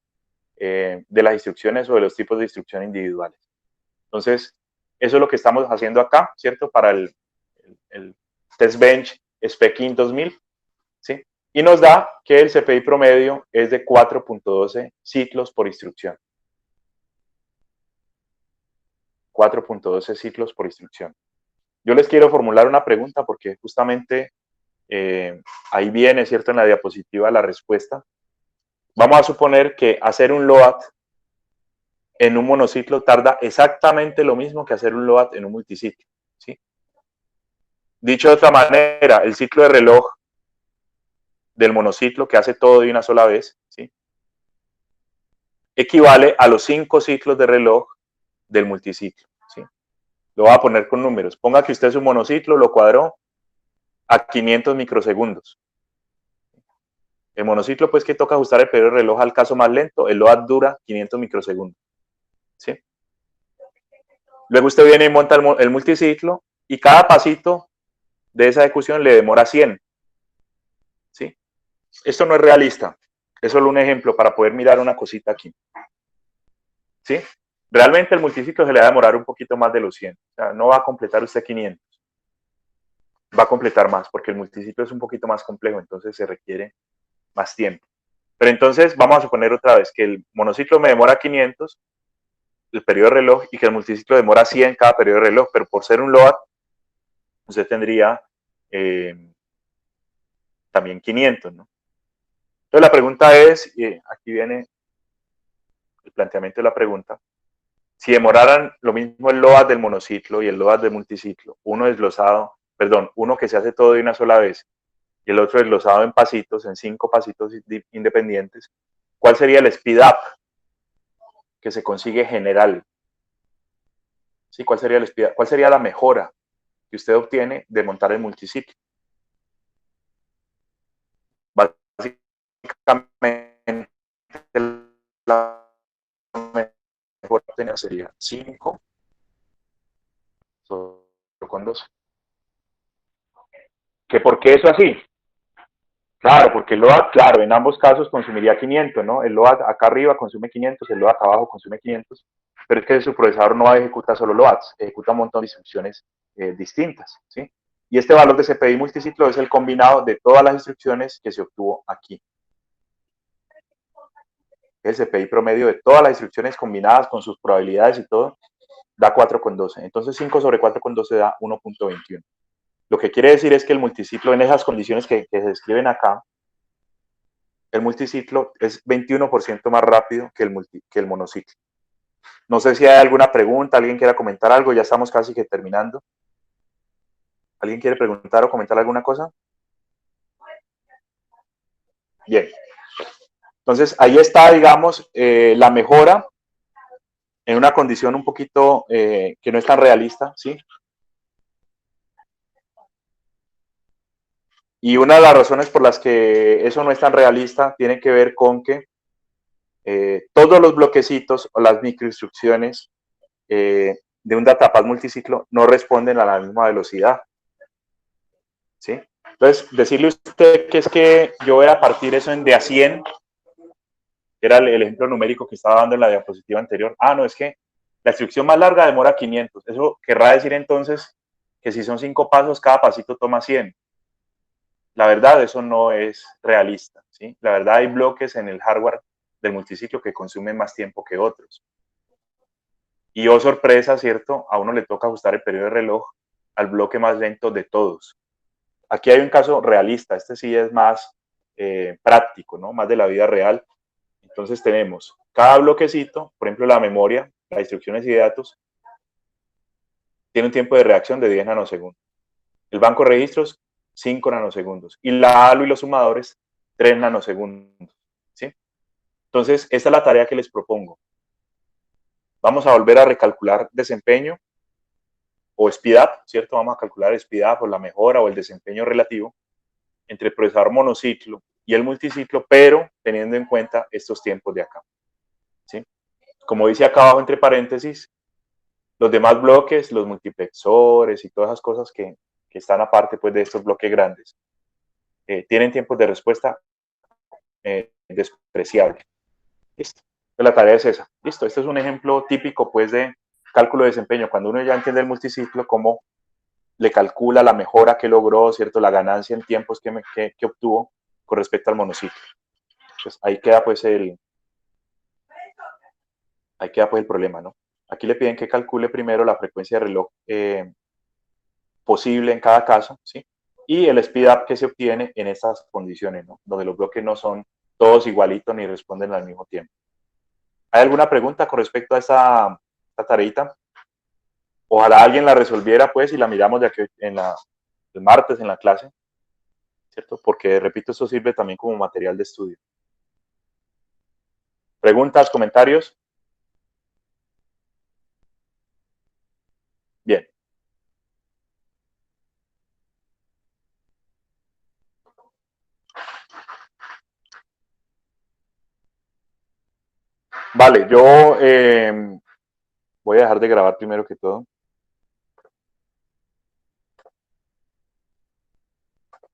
de las instrucciones o de los tipos de instrucción individuales. Entonces, eso es lo que estamos haciendo acá, ¿cierto? Para el Test Bench SPECIN 2000, ¿sí? Y nos da que el CPI promedio es de 4.12 ciclos por instrucción. 4.12 ciclos por instrucción. Yo les quiero formular una pregunta porque justamente ahí viene, ¿cierto? En la diapositiva la respuesta. Vamos a suponer que hacer un load en un monociclo tarda exactamente lo mismo que hacer un load en un multiciclo, ¿sí? Dicho de otra manera, el ciclo de reloj del monociclo que hace todo de una sola vez, ¿sí? Equivale a los 5 ciclos de reloj del multiciclo, ¿sí? Lo voy a poner con números. Ponga que usted su monociclo lo cuadró a 500 microsegundos. El monociclo, pues, que toca ajustar el periodo de reloj al caso más lento, el load dura 500 microsegundos, ¿sí? Luego usted viene y monta el multiciclo y cada pasito de esa ejecución le demora 100, ¿sí? Esto no es realista, es solo un ejemplo para poder mirar una cosita aquí, ¿sí? Realmente el multiciclo se le va a demorar un poquito más de los 100, o sea, no va a completar usted 500, va a completar más porque el multiciclo es un poquito más complejo, entonces se requiere más tiempo. Pero entonces vamos a suponer otra vez que el monociclo me demora 500, el periodo de reloj, y que el multiciclo demora 100 cada periodo de reloj, pero por ser un load, usted tendría también 500, ¿no? Entonces la pregunta es, aquí viene el planteamiento de la pregunta, si demoraran lo mismo el load del monociclo y el load del multiciclo, uno desglosado, perdón, uno que se hace todo de una sola vez y el otro desglosado en pasitos, en 5 pasitos independientes, ¿cuál sería el speed up que se consigue general? ¿Sí? ¿Cuál sería el speed up? ¿Cuál sería la mejora que usted obtiene de montar el multiciclo? Básicamente la mejor obtenida sería 5 con 2. ¿Que por qué eso así? Claro, porque el load, claro, en ambos casos consumiría 500, ¿no? El load acá arriba consume 500, el load acá abajo consume 500, pero es que su procesador no ejecuta solo loads, ejecuta un montón de instrucciones distintas, ¿sí? Y este valor de CPI multiciclo es el combinado de todas las instrucciones que se obtuvo aquí. El CPI promedio de todas las instrucciones combinadas con sus probabilidades y todo da 4,12. Entonces 5 sobre 4,12 da 1,21. Lo que quiere decir es que el multiciclo en esas condiciones que se describen acá, el multiciclo es 21% más rápido que el monociclo. No sé si hay alguna pregunta, alguien quiera comentar algo, ya estamos casi que terminando. ¿Alguien quiere preguntar o comentar alguna cosa? Bien. Entonces, ahí está, digamos, la mejora en una condición un poquito que no es tan realista, ¿sí? Y una de las razones por las que eso no es tan realista tiene que ver con que todos los bloquecitos o las microinstrucciones de un datapath multiciclo no responden a la misma velocidad, ¿sí? Entonces, decirle a usted que es que yo voy a partir eso en de a 100, que era el ejemplo numérico que estaba dando en la diapositiva anterior. No, es que la instrucción más larga demora 500. Eso querrá decir entonces que si son 5 pasos, cada pasito toma 100. La verdad, eso no es realista, ¿sí? La verdad, hay bloques en el hardware del multiciclo que consumen más tiempo que otros. Y oh sorpresa, ¿cierto? A uno le toca ajustar el periodo de reloj al bloque más lento de todos. Aquí hay un caso realista, este sí es más práctico, ¿no? Más de la vida real. Entonces tenemos cada bloquecito, por ejemplo, la memoria, las instrucciones y datos, tiene un tiempo de reacción de 10 nanosegundos. El banco de registros, 5 nanosegundos. Y la ALU y los sumadores, 3 nanosegundos. ¿Sí? Entonces, esta es la tarea que les propongo. Vamos a volver a recalcular desempeño o speed up, ¿cierto? Vamos a calcular el speed up o la mejora o el desempeño relativo entre el procesador monociclo y el multiciclo, pero teniendo en cuenta estos tiempos de acá. ¿Sí? Como dice acá abajo entre paréntesis, los demás bloques, los multiplexores y todas esas cosas que están aparte pues, de estos bloques grandes, tienen tiempos de respuesta despreciables. Listo. La tarea es esa. Listo. Este es un ejemplo típico pues, de cálculo de desempeño. Cuando uno ya entiende el multiciclo, cómo le calcula la mejora que logró, ¿cierto? La ganancia en tiempos que obtuvo con respecto al monociclo. Pues ahí queda pues el problema, ¿no? Aquí le piden que calcule primero la frecuencia de reloj posible en cada caso, ¿sí? Y el speed up que se obtiene en estas condiciones, ¿no? Donde los bloques no son todos igualitos ni responden al mismo tiempo. ¿Hay alguna pregunta con respecto a esta tareita? Ojalá alguien la resolviera, pues, y la miramos de aquí el martes en la clase, ¿cierto? Porque, repito, esto sirve también como material de estudio. ¿Preguntas, comentarios? Bien. Vale, yo voy a dejar de grabar primero que todo.